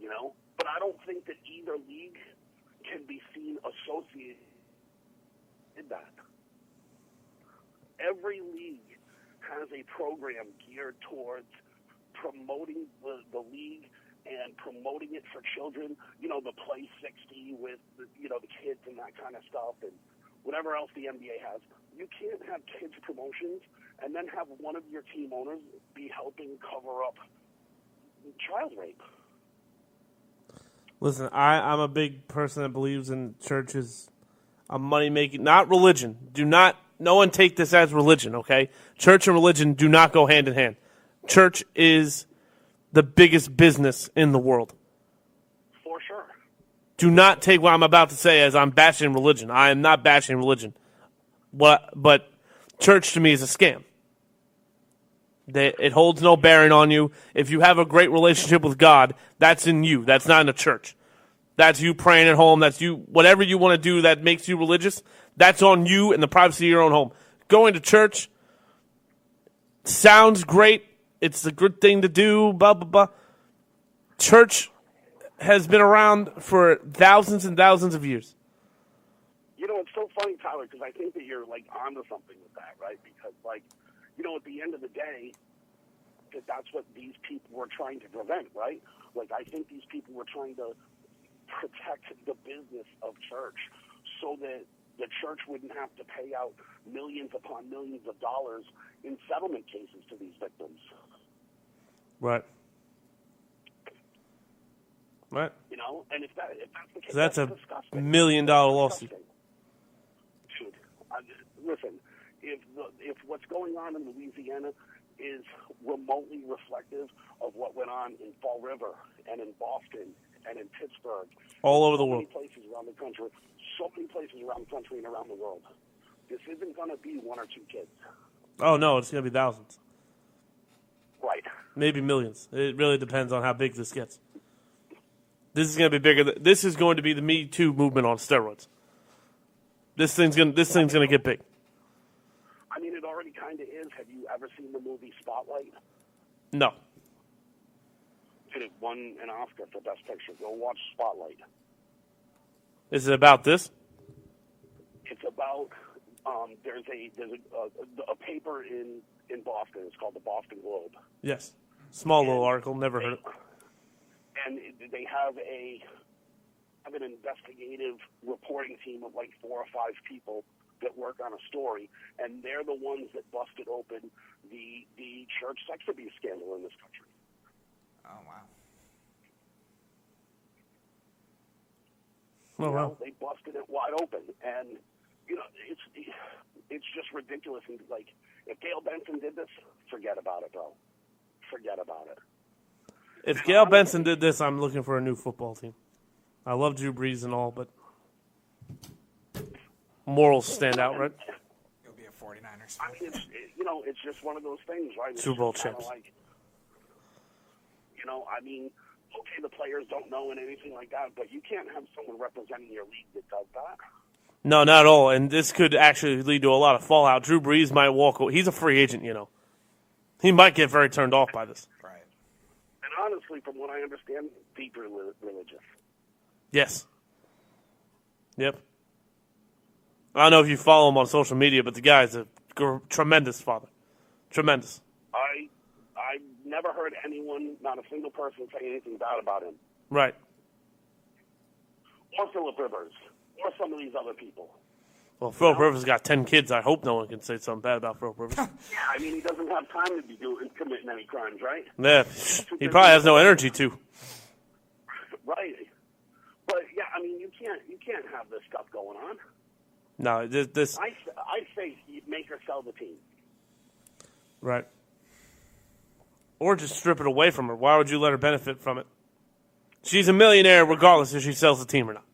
You know? But I don't think that either league can be seen associated with that. Every league has a program geared towards promoting the league and promoting it for children, you know, the Play 60 with, the kids and that kind of stuff and whatever else the NBA has. You can't have kids promotions and then have one of your team owners be helping cover up child rape. Listen, I'm a big person that believes in churches, a money-making, not religion. No one take this as religion, okay? Church and religion do not go hand in hand. Church is the biggest business in the world. For sure. Do not take what I'm about to say as I'm bashing religion. I am not bashing religion. But church to me is a scam. It holds no bearing on you. If you have a great relationship with God, that's in you. That's not in a church. That's you praying at home. That's you, whatever you want to do that makes you religious, That's on you in the privacy of your own home. Going to church sounds great. It's a good thing to do, blah, blah, blah. Church has been around for thousands and thousands of years. You know, it's so funny, Tyler, because I think that you're, like, onto something with that, right? Because, like, you know, at the end of the day, that's what these people were trying to prevent, right? Like, I think these people were trying to protect the business of church so that the church wouldn't have to pay out millions upon millions of dollars in settlement cases to these victims. Right. Right. You know, and if that's the case, That's a disgusting. $1 million lawsuit. Disgusting. Dude, listen, if what's going on in Louisiana is remotely reflective of what went on in Fall River and in Boston and in Pittsburgh, All over the so world. many places around the country, and around the world, this isn't going to be one or two kids. Oh, no, it's going to be thousands. Right. Maybe millions. It really depends on how big this gets. This is going to be bigger. This is going to be the Me Too movement on steroids. This thing's going to get big. I mean, it already kind of is. Have you ever seen the movie Spotlight? No. It won an Oscar for Best Picture. Go watch Spotlight. Is it about this? It's about there's a paper in Boston. It's called the Boston Globe, Yes. Small little article. Never heard it. and they have an investigative reporting team of like 4 or 5 people that work on a story, and they're the ones that busted open the church sex abuse scandal in this country. Oh, wow. Oh, wow. They busted it wide open, and you know it's just ridiculous. And like, if Gail Benson did this, forget about it, bro. Forget about it. If Gail Benson did this, I'm looking for a new football team. I love Drew Brees and all, but morals stand out, right? You'll be a 49ers I fan. mean, it's just one of those things, right? It's Super Bowl just kinda champs. Like, I mean, okay, the players don't know and anything like that, but you can't have someone representing your league that does that. No, not at all. And this could actually lead to a lot of fallout. Drew Brees might walk away. He's a free agent, He might get very turned off by this. Right. And honestly, from what I understand, deeply religious. Yes. Yep. I don't know if you follow him on social media, but the guy's a tremendous father. Tremendous. I've never heard anyone, not a single person, say anything bad about him. Right. Or Phillip Rivers. Or some of these other people. Well, Phillip Rivers got 10 kids. I hope no one can say something bad about Phillip Rivers. Yeah, I mean, he doesn't have time to be committing any crimes, right? Yeah. He probably has no energy to. Right. But, yeah, I mean, you can't have this stuff going on. No, this I say you make her sell the team. right. Or just strip it away from her. Why would you let her benefit from it? She's a millionaire regardless if she sells the team or not.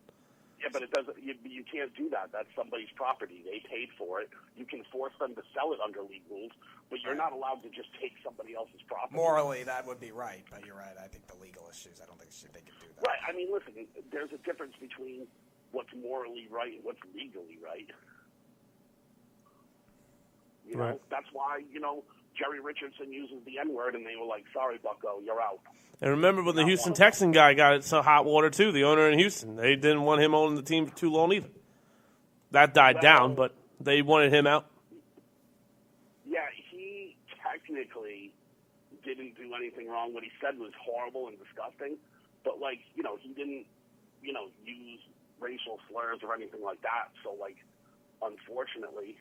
Yeah, but it doesn't. You can't do that. That's somebody's property. They paid for it. You can force them to sell it under league rules, but you're not allowed to just take somebody else's property. Morally, that would be right, but you're right. I think the legal issues, I don't think they can do that. Right. I mean, listen. There's a difference between what's morally right and what's legally right. You know, Right. that's why Jerry Richardson uses the N-word, and they were like, "Sorry, Bucko, you're out." And remember when the Houston Texan guy got it so hot water too, the owner in Houston. They didn't want him owning the team for too long either. That died down, but they wanted him out. Yeah, he technically didn't do anything wrong. What he said was horrible and disgusting, but he didn't, use racial slurs or anything like that. So unfortunately,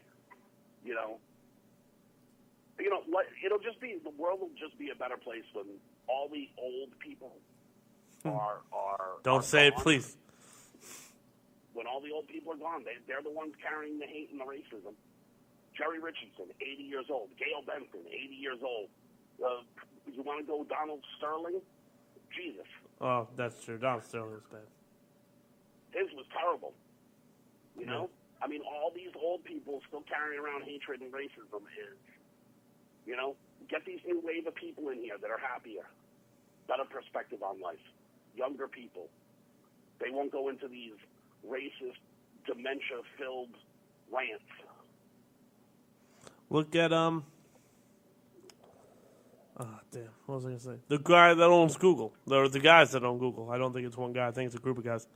it'll just be, the world will just be a better place when all the old people are Don't say it, gone. please. When all the old people are gone, they're the ones carrying the hate and the racism. Jerry Richardson, 80 years old. Gail Benson, 80 years old. You want to go Donald Sterling? Jesus. Oh, that's true. Don Sterling was bad. His was terrible. You know? I mean, all these old people still carrying around hatred and racism is, get these new wave of people in here that are happier, better perspective on life, younger people. They won't go into these racist, dementia-filled rants. Look at damn, what was I gonna say? The guy that owns Google. The guys that own Google. I don't think it's one guy. I think it's a group of guys.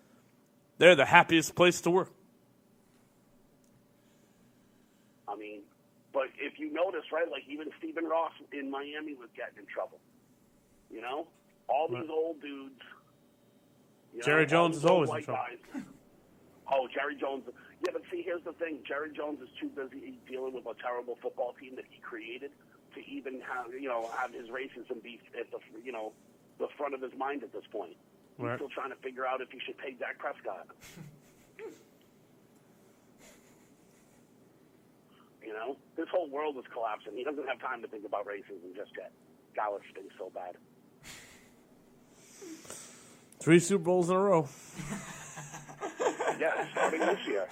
They're the happiest place to work. I mean, but if you notice, right, like even Stephen Ross in Miami was getting in trouble. You know, all these old dudes. You know, Jerry Jones is always in white trouble. guys. Oh, Jerry Jones. Yeah, but see, here's the thing. Jerry Jones is too busy dealing with a terrible football team that he created to even have his racism be at the front of his mind at this point. He's Right. still trying to figure out if he should pay Dak Prescott. You know, this whole world is collapsing. He doesn't have time to think about racism just yet. Dallas stinks so bad. 3 Super Bowls in a row. Yeah, starting this year.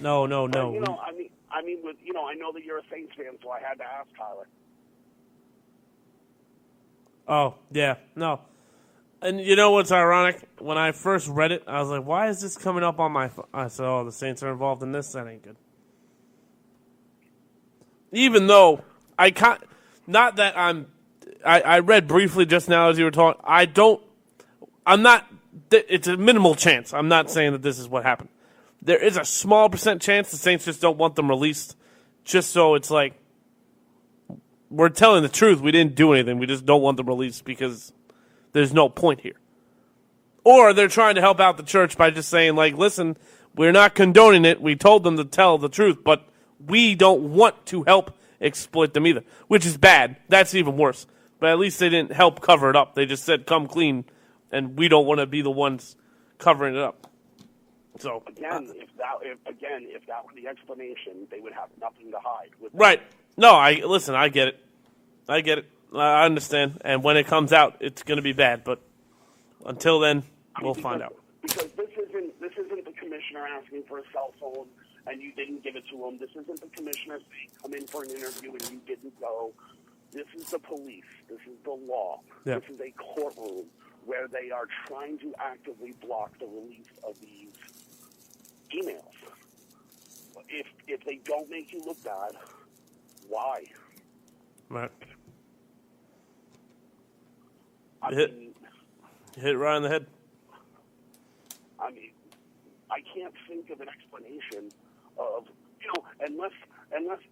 No. But, I mean, I know that you're a Saints fan, so I had to ask Tyler. Oh, yeah, no. And you know what's ironic? When I first read it, I was like, why is this coming up on my phone? I said, oh, the Saints are involved in this? That ain't good. Even though not that I read briefly just now as you were talking, it's a minimal chance. I'm not saying that this is what happened. There is a small % chance the Saints just don't want them released, just so it's like, we're telling the truth. We didn't do anything. We just don't want them released because there's no point here. Or they're trying to help out the church by just saying, like, listen, we're not condoning it. We told them to tell the truth, but we don't want to help exploit them either, which is bad. That's even worse. But at least they didn't help cover it up. They just said, come clean, and we don't want to be the ones covering it up. So Again, if that were the explanation, they would have nothing to hide. Right. No, I get it. I understand. And when it comes out, it's going to be bad. But until then, we'll find out. Because this isn't the commissioner asking for a cell phone and you didn't give it to him. This isn't the commissioner saying come in for an interview and you didn't go. This is the police. This is the law. Yeah. This is a courtroom where they are trying to actively block the release of these emails. If they don't make you look bad, why? Right. I Hit mean, it right on the head. I mean, I can't think of an explanation of, unless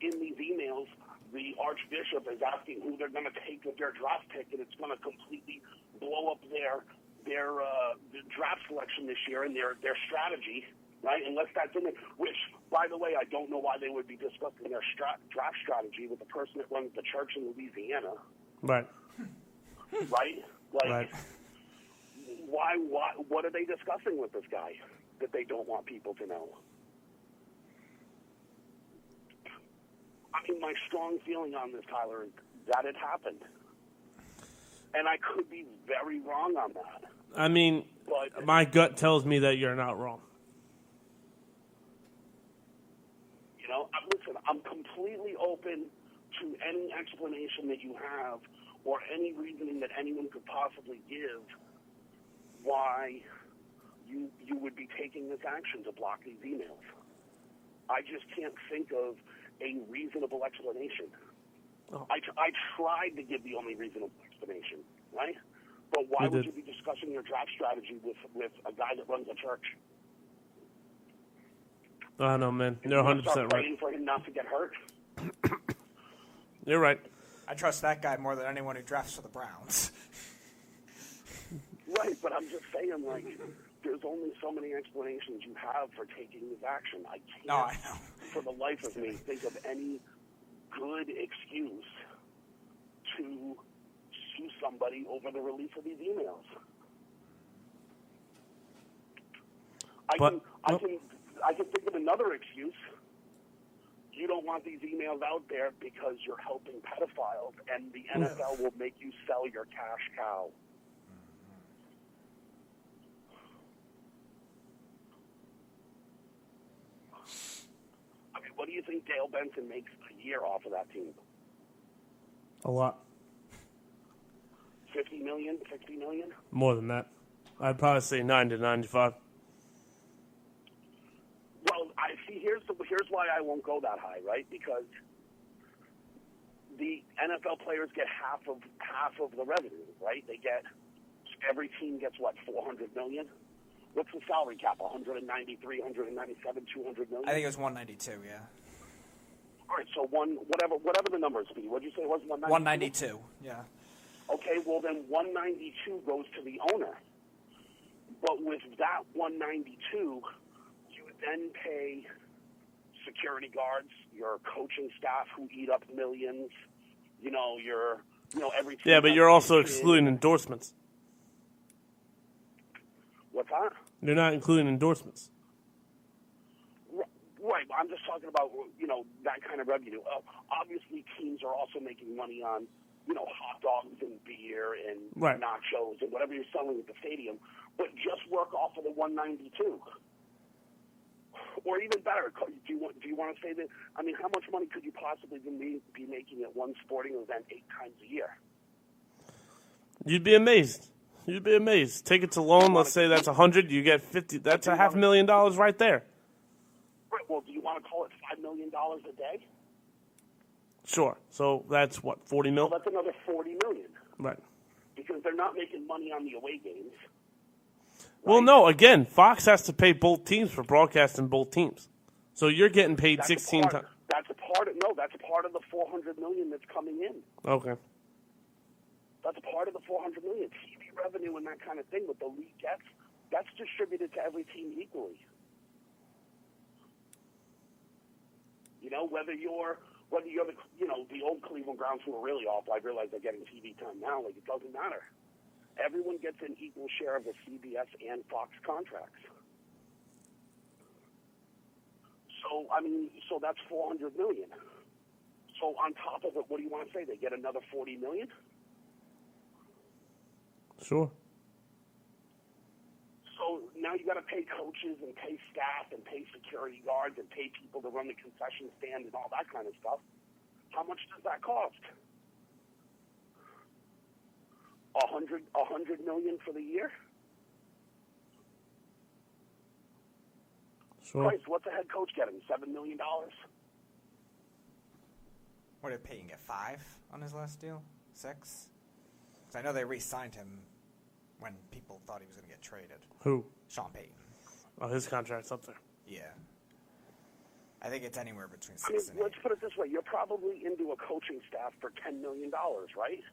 in these emails the Archbishop is asking who they're going to take with their draft pick, and it's going to completely blow up their draft selection this year and their strategy, right? Unless that's in it, which, by the way, I don't know why they would be discussing their draft strategy with the person that runs the church in Louisiana. Right. Right? Like, Right. why? What are they discussing with this guy that they don't want people to know? I mean, my strong feeling on this, Tyler, is that it happened. And I could be very wrong on that. I mean, But my gut tells me that you're not wrong. Listen, I'm completely open to any explanation that you have or any reasoning that anyone could possibly give why you would be taking this action to block these emails. I just can't think of a reasonable explanation. Oh. I tried to give the only reasonable explanation, right? But why You would did. you be discussing your draft strategy with a guy that runs a church? I don't know, man. You're You 100% start right. praying for him not to get hurt? You're right. I trust that guy more than anyone who drafts for the Browns. Right, but I'm just saying, like, there's only so many explanations you have for taking this action. I can't, No, I know. for the life of me, think of any good excuse to sue somebody over the release of these emails. I can think of another excuse. You don't want these emails out there because you're helping pedophiles, and the NFL will make you sell your cash cow. I mean, what do you think Dale Benson makes a year off of that team? A lot. 50 million, 60 million? More than that. I'd probably say 90 to 95. Well, here's why I won't go that high, right? Because the NFL players get half of the revenue, right? They get every team gets what, $400 million. What's the salary cap? 193, 197, 200 million. I think it was 192. Yeah. All right, so whatever the numbers be. What did you say it was? 192. Yeah. Okay, well then 192 goes to the owner. But with that 192, you would then pay security guards, your coaching staff who eat up millions, everything. Yeah, but you're also excluding endorsements. What's that? You're not including endorsements. Right, I'm just talking about, that kind of revenue. Obviously, teams are also making money on, hot dogs and beer and Right. nachos and whatever you're selling at the stadium, but just work off of the 192. Or even better, do you want to say that? I mean, how much money could you possibly be making at one sporting event 8 times a year? You'd be amazed. Take it to loan. Let's say that's 100. You get 50. That's a $500,000 right there. Right. Well, do you want to call it $5 million a day? Sure. So that's what, 40 mil? Well, that's another $40 million. Right. Because they're not making money on the away games. Well, no. Again, Fox has to pay both teams for broadcasting both teams. So you're getting paid 16 times. That's a part of the $400 million that's coming in. Okay. That's part of the $400 million. TV revenue and that kind of thing that the league gets, that's distributed to every team equally. Whether you're the old Cleveland Browns who are really awful, I realize they're getting TV time now. Like, it doesn't matter. Everyone gets an equal share of the CBS and Fox contracts. So that's $400 million. So on top of it, what do you want to say? They get another $40 million? Sure. So now you got to pay coaches and pay staff and pay security guards and pay people to run the concession stand and all that kind of stuff. How much does that cost? $100 million for the year? Sure. Christ, what's a head coach getting? $7 million? What did Peyton get? 5 on his last deal? 6? Because I know they re-signed him when people thought he was going to get traded. Who? Sean Payton. Oh, his contract's up there. Yeah. I think it's anywhere between 6 and 8. Let's put it this way. You're probably into a coaching staff for $10 million, right?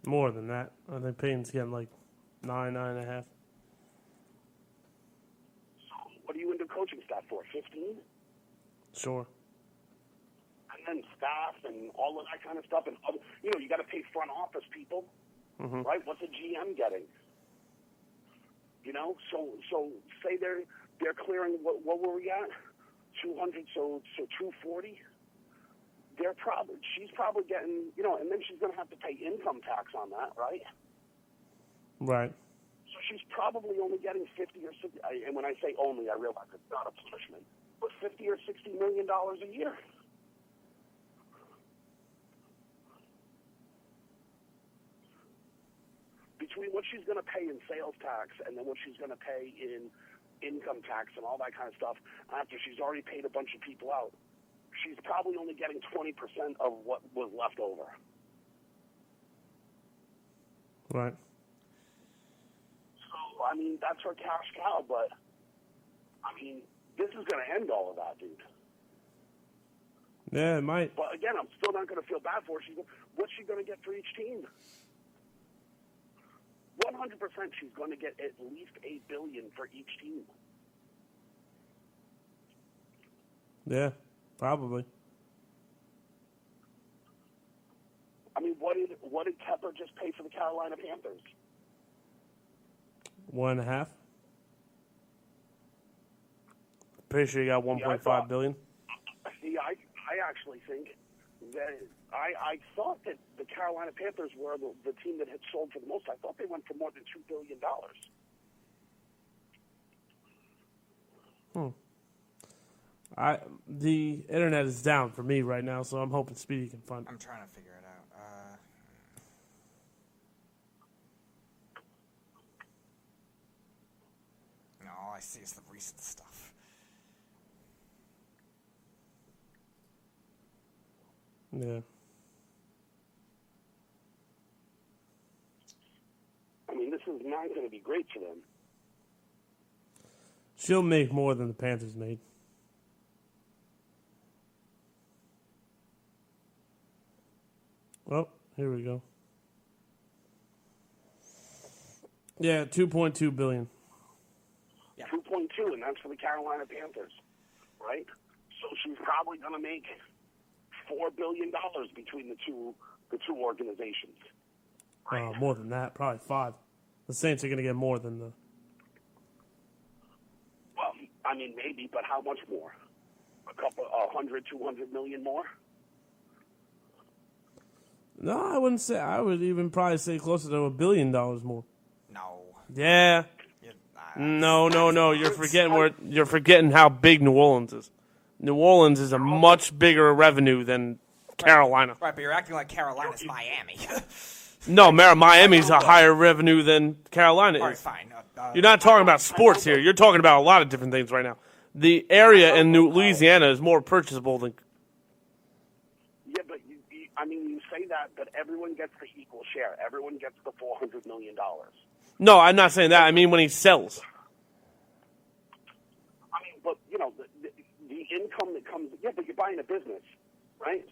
More than that. I think Payton's getting like 9.5. So what are you into coaching staff for, 15? Sure. And then staff and all of that kind of stuff. And, you got to pay front office people, right? What's a GM getting? So say they're clearing, what were we at? 200, so 240. She's probably getting, and then she's going to have to pay income tax on that, right? Right. So she's probably only getting 50 or 60. And when I say only, I realize it's not a punishment, but $50 or $60 million a year. Between what she's going to pay in sales tax and then what she's going to pay in income tax and all that kind of stuff, after she's already paid a bunch of people out, she's probably only getting 20% of what was left over. Right. So, that's her cash cow, but, this is going to end all of that, dude. Yeah, it might. But, again, I'm still not going to feel bad for her. What's she going to get for each team? 100% she's going to get at least $8 billion for each team. Yeah, probably. What did Kepler just pay for the Carolina Panthers? 1.5. Pretty sure you got 1.5 billion. See, I actually think that I thought that the Carolina Panthers were the team that had sold for the most. I thought they went for more than $2 billion. The internet is down for me right now, so I'm hoping Speedy can find. I'm trying to figure it out. No, all I see is the recent stuff. Yeah. I mean, this is not going to be great for them. She'll make more than the Panthers made. Well, here we go. Yeah, $2.2 billion. 2.2, and that's for the Carolina Panthers, right? So she's probably going to make $4 billion between the two organizations. More than that, probably 5. The Saints are going to get more than the. Well, I mean, maybe, but how much more? A couple, 100, 200 million more? No, I wouldn't say. I would even probably say closer to $1 billion more. No. Yeah. No. You're forgetting how big New Orleans is. New Orleans is a much bigger revenue than Carolina. Right, but you're acting like Carolina's Miami. No, Miami's a higher revenue than Carolina is. All right, fine. You're not talking about sports here. You're talking about a lot of different things right now. The area in Louisiana is more purchasable than. Yeah, but you say that, but everyone gets the equal share. Everyone gets the $400 million. No, I'm not saying that. I mean when he sells. I mean, but the income that comes. Yeah, but you're buying a business, right?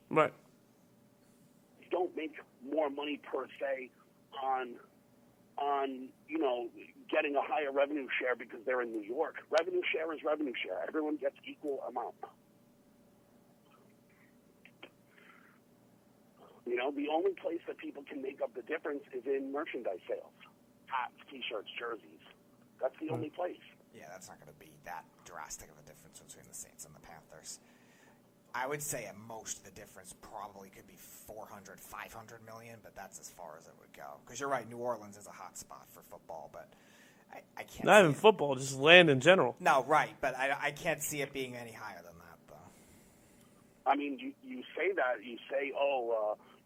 Right. You don't make more money per se on getting a higher revenue share because they're in New York. Revenue share is revenue share. Everyone gets equal amount. The only place that people can make up the difference is in merchandise sales. Hats, T-shirts, jerseys. That's the only place. Yeah, that's not going to be that drastic of a difference between the Saints and the Panthers. I would say at most the difference probably could be 400, 500 million, but that's as far as it would go. Because you're right, New Orleans is a hot spot for football, but I can't. Not even football, just land in general. No, right, but I can't see it being any higher than that, though. I mean, you say that, you say,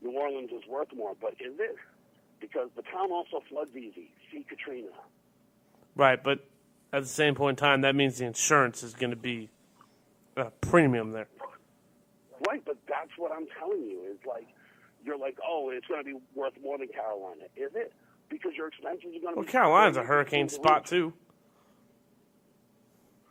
New Orleans is worth more, but is it? Because the town also floods easy. See Katrina. Right, but at the same point in time, that means the insurance is going to be a premium there. Right, but that's what I'm telling you. Is like, you're like, it's going to be worth more than Carolina. Is it? Because your expenses are going to be... Well, Carolina's a hurricane spot, too.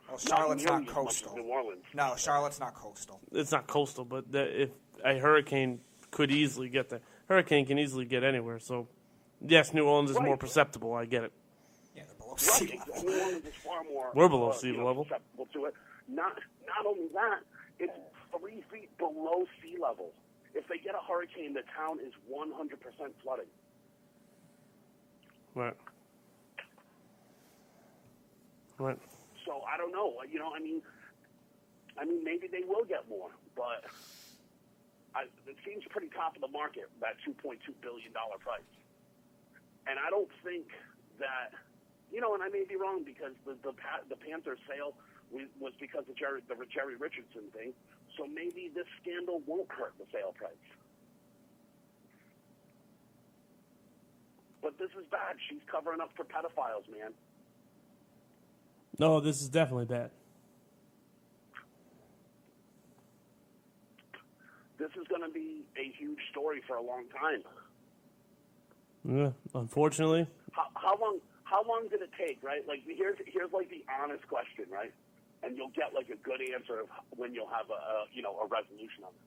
Well, Charlotte's not coastal. New Orleans. No, Charlotte's not coastal. It's not coastal, but if a hurricane could easily get there. Hurricane can easily get anywhere, so... Yes, New Orleans is more perceptible. I get it. Yeah, they're below sea Right, level. New Orleans is far more... We're below sea level. Perceptible to it. Not only that, it's 3 feet below sea level. If they get a hurricane, the town is 100% flooding. Right. Right. So I don't know. I mean, maybe they will get more, but it seems pretty top of the market, that $2.2 billion price. And I don't think that, and I may be wrong because the Panthers sale was because of the Jerry Richardson thing. So maybe this scandal won't hurt the sale price. But this is bad. She's covering up for pedophiles, man. No, this is definitely bad. This is going to be a huge story for a long time. Yeah, unfortunately. How long did it take, right? Like, here's like the honest question, right? And you'll get like a good answer of when you'll have a resolution on it.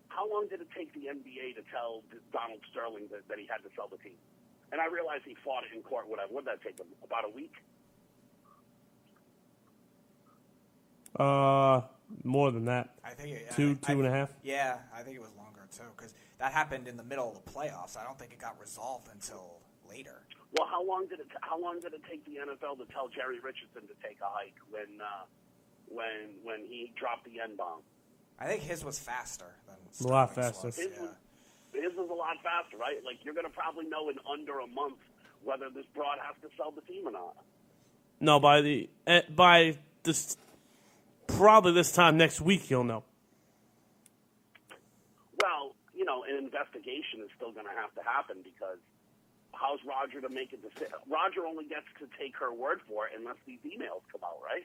How long did it take the NBA to tell Donald Sterling that he had to sell the team? And I realize he fought it in court, whatever. What did that take him? About a week? More than that. I think two and a half. Yeah, I think it was longer too, because that happened in the middle of the playoffs. I don't think it got resolved until later. Well, how long did it take the NFL to tell Jerry Richardson to take a hike when he dropped the N-bomb? I think his was faster than A lot Sterling's faster. was, His was a lot faster, right? Like, you're going to probably know in under a month whether this broad has to sell the team or not. No, by this probably this time next week you'll know. Well, an investigation is still going to have to happen because how's Roger to make a decision? Roger only gets to take her word for it unless these emails come out, right?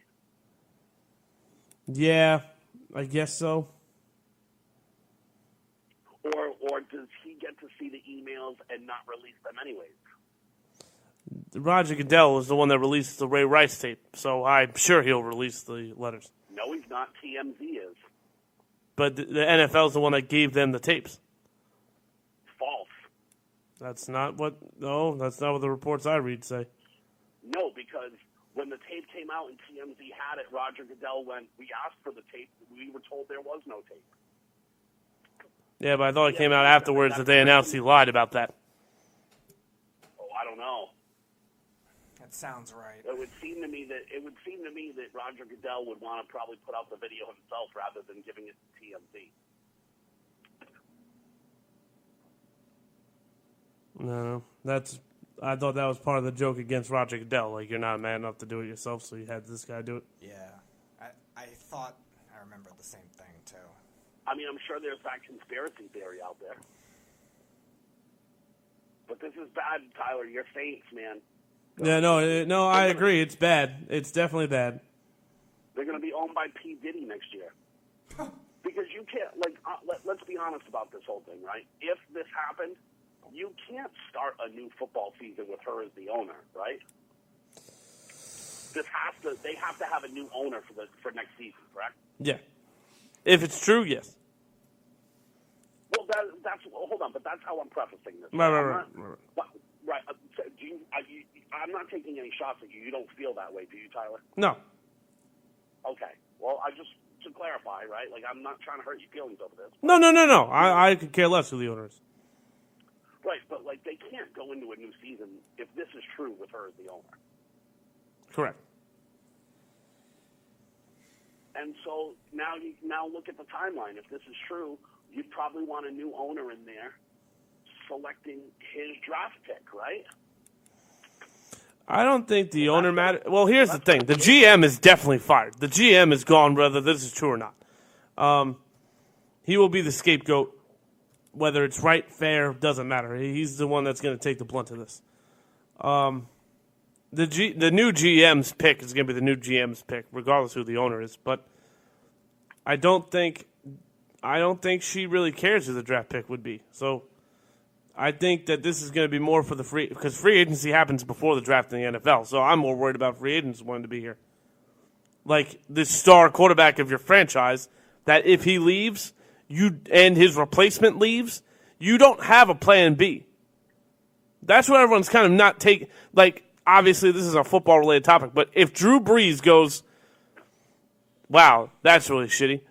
Yeah, I guess so. or does he get to see the emails and not release them anyways? Roger Goodell is the one that released the Ray Rice tape, so I'm sure he'll release the letters. No, he's not. TMZ is. But the NFL is the one that gave them the tapes. False. That's not what the reports I read say. No, because when the tape came out and TMZ had it, Roger Goodell went, we asked for the tape. We were told there was no tape. Yeah, but I thought it came out afterwards that they announced he lied about that. Oh, I don't know. That sounds right. It would seem to me that Roger Goodell would want to probably put out the video himself rather than giving it to TMZ. No, I thought that was part of the joke against Roger Goodell. Like, you're not man enough to do it yourself, so you had this guy do it. Yeah. I thought I remember the same thing, too. I mean, I'm sure there's that conspiracy theory out there. But this is bad, Tyler. You're Saints, man. Yeah, no, I agree. It's bad. It's definitely bad. They're going to be owned by P. Diddy next year. Because you can't, let's be honest about this whole thing, right? If this happened, you can't start a new football season with her as the owner, right? They have to have a new owner for next season, correct? Yeah. If it's true, yes. Well, hold on, but that's how I'm prefacing this. Right. Right. So I'm not taking any shots at you. You don't feel that way, do you, Tyler? No. Okay. Well, to clarify, right? Like, I'm not trying to hurt your feelings over this. No. I could care less who the owner is. Right, but, like, they can't go into a new season if this is true with her as the owner. Correct. And so now look at the timeline. If this is true, you'd probably want a new owner in there selecting his draft pick, right? I don't think the owner matters. Well, here's the thing. The GM is definitely fired. The GM is gone whether this is true or not. He will be the scapegoat. Whether it's right, fair, doesn't matter. He's the one that's going to take the blunt of this. The new GM's pick is going to be the new GM's pick, regardless who the owner is. But I don't think she really cares who the draft pick would be. So I think that this is going to be more for because free agency happens before the draft in the NFL. So I'm more worried about free agents wanting to be here. Like this star quarterback of your franchise, that if he leaves, and his replacement leaves, you don't have a plan B. That's what everyone's kind of not taking. Like, obviously, this is a football-related topic, but if Drew Brees goes, wow, that's really shitty.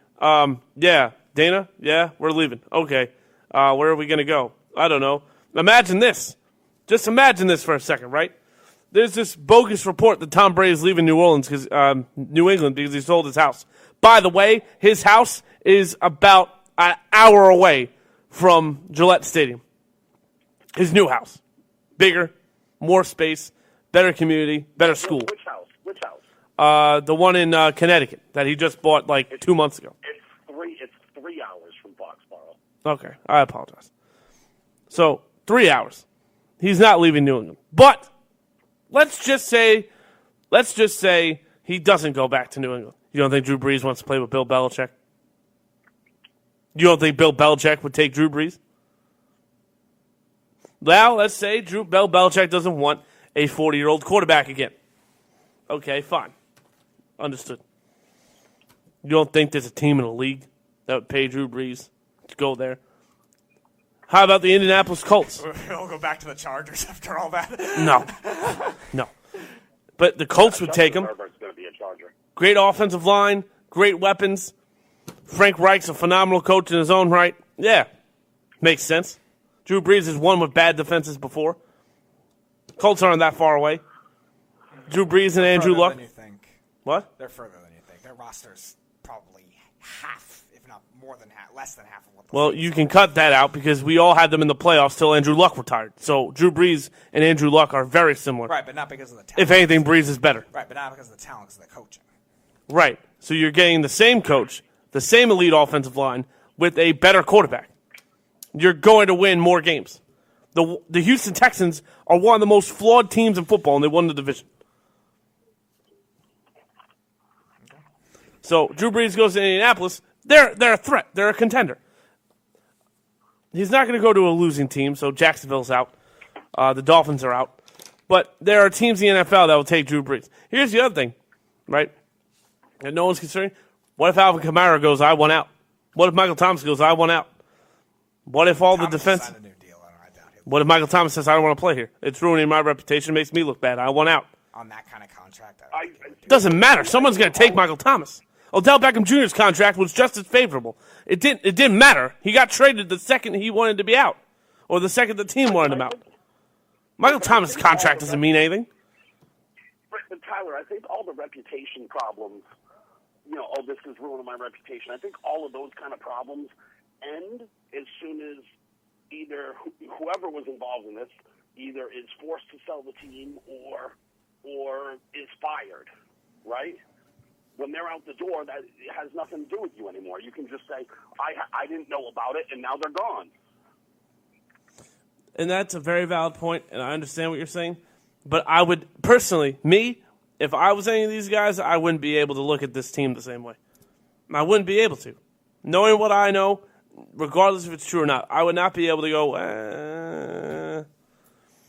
Yeah, Dana, yeah, we're leaving. Okay, where are we going to go? I don't know. Imagine this. Just imagine this for a second, right? There's this bogus report that Tom Brady's leaving New England because he sold his house. By the way, his house is about an hour away from Gillette Stadium. His new house. Bigger, more space, better community, better school. Which house? The one in Connecticut that he just bought 2 months ago. It's 3 hours from Foxborough. Okay, I apologize. So, 3 hours. He's not leaving New England. But let's just say he doesn't go back to New England. You don't think Drew Brees wants to play with Bill Belichick? You don't think Bill Belichick would take Drew Brees? Well, let's say Bill Belichick doesn't want a 40-year-old quarterback again. Okay, fine. Understood. You don't think there's a team in the league that would pay Drew Brees to go there? How about the Indianapolis Colts? We'll go back to the Chargers after all that. No. But the Colts would take him. Herbert's going to be a Charger. Great offensive line, great weapons. Frank Reich's a phenomenal coach in his own right. Yeah, makes sense. Drew Brees has won with bad defenses before. Colts aren't that far away. Drew Brees and Andrew Luck. Than you think. What? They're further than you think. Their roster's probably half, if not more than half, less than half of what the Well, you can cut that out because we all had them in the playoffs till Andrew Luck retired. So Drew Brees and Andrew Luck are very similar. Right, but not because of the talent. If anything, Brees is better. Right, but not because of the talent, because of the coaching. Right. So you're getting the same coach, the same elite offensive line, with a better quarterback. You're going to win more games. The Houston Texans are one of the most flawed teams in football, and they won the division. So Drew Brees goes to Indianapolis. They're a threat. They're a contender. he's not going to go to a losing team, so Jacksonville's out. The Dolphins are out. But there are teams in the NFL that will take Drew Brees. Here's the other thing, right? And no one's considering. What if Alvin Kamara goes, I want out? What if Michael Thomas goes, I want out? What if all the defense... signed a new deal. I doubt he'll- What if Michael Thomas says, I don't want to play here? It's ruining my reputation. It makes me look bad. I want out. on that kind of contract. I don't think he would do Doesn't matter. Someone's going to take Michael Thomas. Odell Beckham Jr.'s contract was just as favorable. It didn't matter. He got traded the second he wanted to be out, or the second the team wanted him out. Michael Thomas' contract doesn't mean anything. But Tyler, I think all the reputation problems, this is ruining my reputation. I think all of those kind of problems end as soon as either whoever was involved in this either is forced to sell the team or is fired, right? When they're out the door, that has nothing to do with you anymore. You can just say, I didn't know about it, and now they're gone. And that's a very valid point, and I understand what you're saying. But I would, personally, if I was any of these guys, I wouldn't be able to look at this team the same way. I wouldn't be able to. Knowing what I know, regardless if it's true or not, I would not be able to go,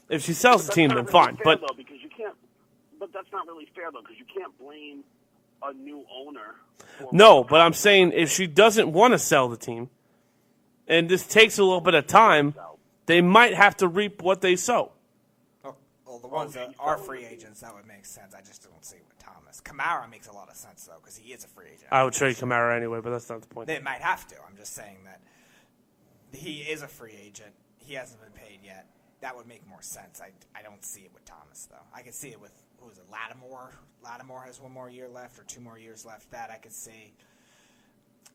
If she sells the team, then fine. But that's not really fair, though, because you can't blame a new owner. No, but I'm saying if she doesn't want to sell the team, and this takes a little bit of time, they might have to reap what they sow. Well, the ones that are free agents, that would make sense. I just don't see it with Thomas. Kamara makes a lot of sense, though, because he is a free agent. I would trade Kamara anyway, but that's not the point. They might have to. I'm just saying that he is a free agent. He hasn't been paid yet. That would make more sense. I don't see it with Thomas, though. I could see it with, who is it, Lattimore? Lattimore has 1 more year left or 2 more years left. That I could see.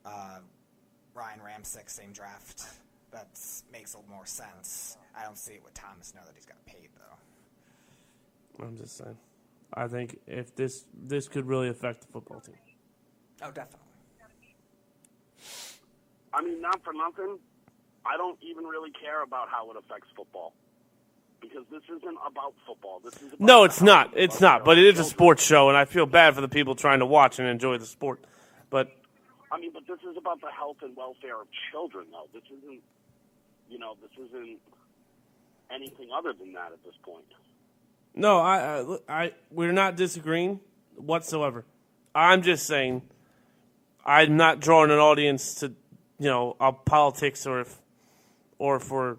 Ryan Ramczyk, same draft. That makes a little more sense. I don't see it with Thomas now that he's got paid, though. I'm just saying. I think if this could really affect the football team. Oh, definitely. I mean, not for nothing, I don't even really care about how it affects football. Because this isn't about football. This is about No, it's not. It's not. But it is a sports show, and I feel bad for the people trying to watch and enjoy the sport. But but this is about the health and welfare of children, though. This isn't, this isn't anything other than that at this point. no, we're not disagreeing whatsoever. I'm just saying I'm not drawing an audience to, politics or for.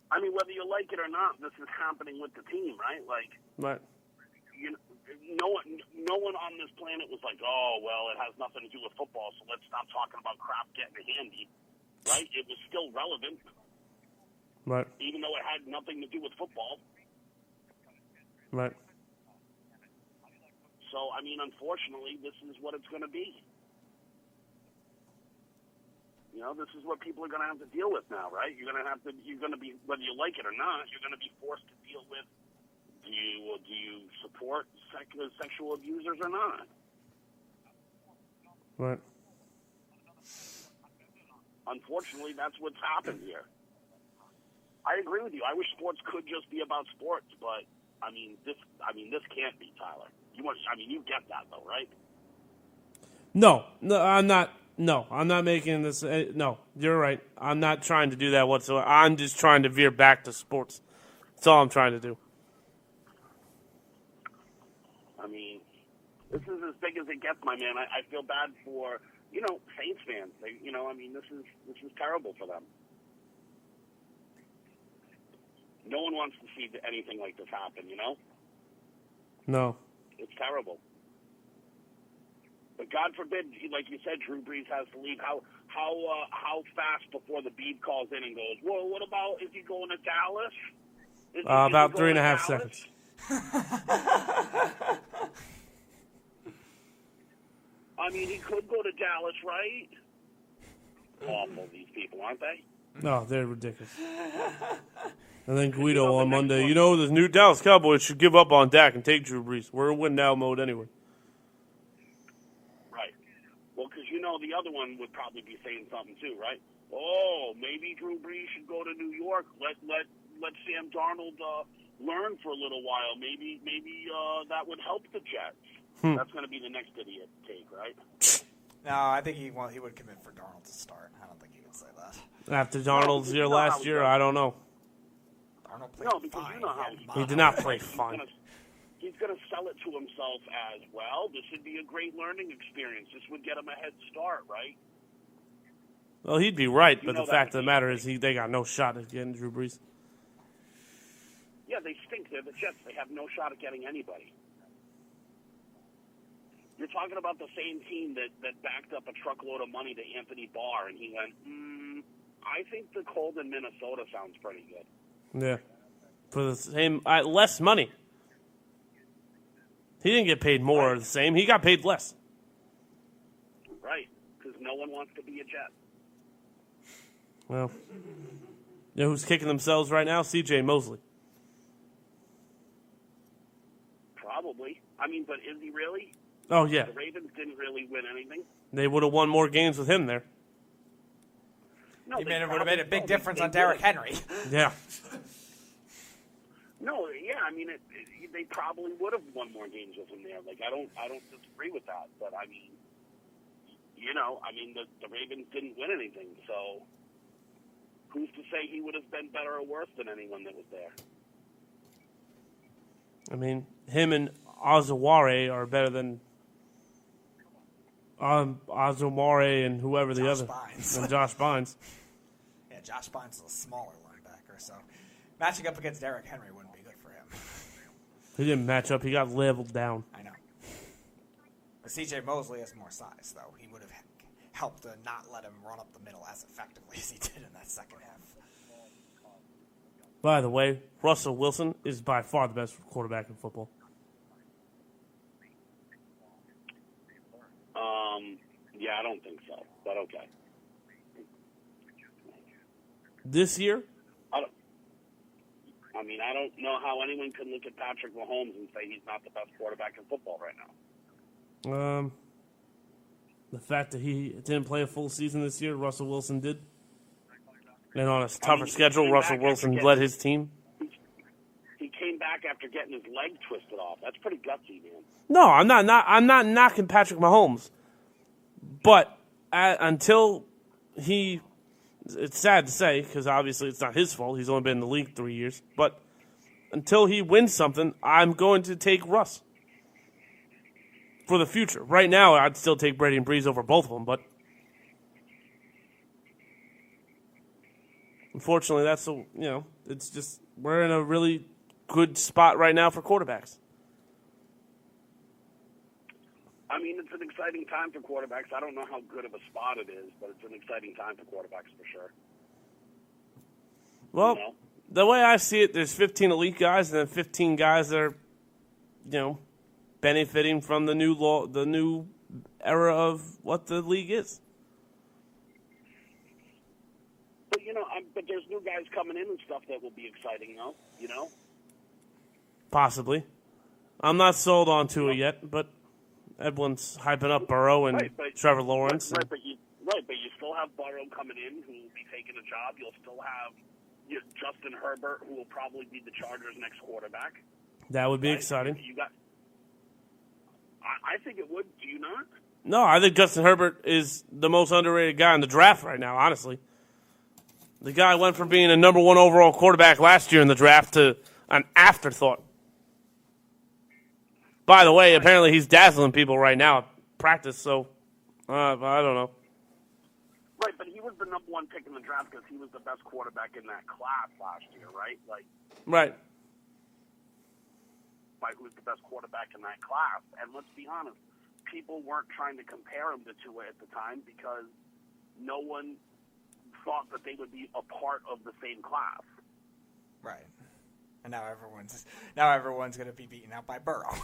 I mean, whether you like it or not, this is happening with the team, right? Like, Right. No one on this planet was like, oh, well, it has nothing to do with football, so let's stop talking about crap getting handy, right? It was still relevant, Right. even though it had nothing to do with football. Right. So, I mean, unfortunately, this is what it's going to be. This is what people are going to have to deal with now, right? You're going to be, whether you like it or not, you're going to be forced to deal with, do you support sexual abusers or not? Right. Unfortunately, that's what's happened here. I agree with you. I wish sports could just be about sports, but this can't be, Tyler. You get that though, right? No, I'm not. No, I'm not making this. No, you're right. I'm not trying to do that whatsoever. I'm just trying to veer back to sports. That's all I'm trying to do. This is as big as it gets, my man. I feel bad for, Saints fans. This is terrible for them. No one wants to see anything like this happen, No. It's terrible. But God forbid, like you said, Drew Brees has to leave. How fast before the Beeb calls in and goes, well, what about, is he going to Dallas? About 3.5 seconds. He could go to Dallas, right? Awful, these people, aren't they? No, they're ridiculous. And then Guido on Monday, the new Dallas Cowboys should give up on Dak and take Drew Brees. We're in win-now mode anyway. Right. Well, because the other one would probably be saying something too, right? Oh, maybe Drew Brees should go to New York. Let Sam Darnold learn for a little while. Maybe that would help the Jets. That's going to be the next idiot take, right? No, I think he would commit for Darnold to start. I don't think he would say that. After Darnold's year last year, I don't know. Darnold played No, because fine. you know how He did not play fine. He's going to sell it to himself as, well, this would be a great learning experience. This would get him a head start, right? Well, he'd be right, You but know the that fact of would the be- matter is they got no shot at getting Drew Brees. Yeah, they stink. They're the Jets. They have no shot at getting anybody. You're talking about the same team that backed up a truckload of money to Anthony Barr, and he went, I think the cold in Minnesota sounds pretty good. Yeah. For the same, less money. He didn't get paid more or the same. He got paid less. Right, because no one wants to be a Jet. Well, you know who's kicking themselves right now? C.J. Mosley. Probably. I mean, but is he really? Oh, yeah. The Ravens didn't really win anything. They would have won more games with him there. No, He they would have made a probably- big difference they on Derrick would. Henry. Yeah. No, yeah, I mean, they probably would have won more games with him there. Like, I don't disagree with that, but I mean, the Ravens didn't win anything, so who's to say he would have been better or worse than anyone that was there? I mean, him and Ozaware are better than Ozaware and whoever the Josh other. Bynes. And Josh Bynes. Yeah, Josh Bynes is a smaller linebacker, so matching up against Derrick Henry wouldn't be good for him. He didn't match up. He got leveled down. I know. But C.J. Mosley has more size, though. He would have helped to not let him run up the middle as effectively as he did in that second half. By the way, Russell Wilson is by far the best quarterback in football. Yeah, I don't think so, but okay. This year, I don't know how anyone can look at Patrick Mahomes and say he's not the best quarterback in football right now. the fact that he didn't play a full season this year, Russell Wilson did. And on a tougher schedule, came Russell back Wilson after led his team. He came back after getting his leg twisted off. That's pretty gutsy, man. No, I'm not knocking Patrick Mahomes. But until he, it's sad to say because obviously it's not his fault. He's only been in the league 3 years. But until he wins something, I'm going to take Russ for the future. Right now, I'd still take Brady and Breeze over both of them. But unfortunately, it's just we're in a really good spot right now for quarterbacks. I mean, it's an exciting time for quarterbacks. I don't know how good of a spot it is, but it's an exciting time for quarterbacks for sure. Well, You know? the way I see it, there's 15 elite guys and then 15 guys that are, benefiting from the new era of what the league is. But, but there's new guys coming in and stuff that will be exciting, though, Possibly. I'm not sold on Tua yet, but everyone's hyping up Burrow and Right, but- Trevor Lawrence. Right, but you still have Burrow coming in who will be taking a job. You'll still have Justin Herbert, who will probably be the Chargers' next quarterback. That would be Right? exciting. I think it would. Do you not? No, I think Justin Herbert is the most underrated guy in the draft right now, honestly. The guy went from being a number 1 overall quarterback last year in the draft to an afterthought. By the way, apparently he's dazzling people right now at practice, so I don't know. Right, but he was the number 1 pick in the draft because he was the best quarterback in that class last year, right? Right. Who was the best quarterback in that class? And let's be honest, people weren't trying to compare him to Tua at the time because no one thought that they would be a part of the same class. Right. And now everyone's going to be beaten out by Burrow.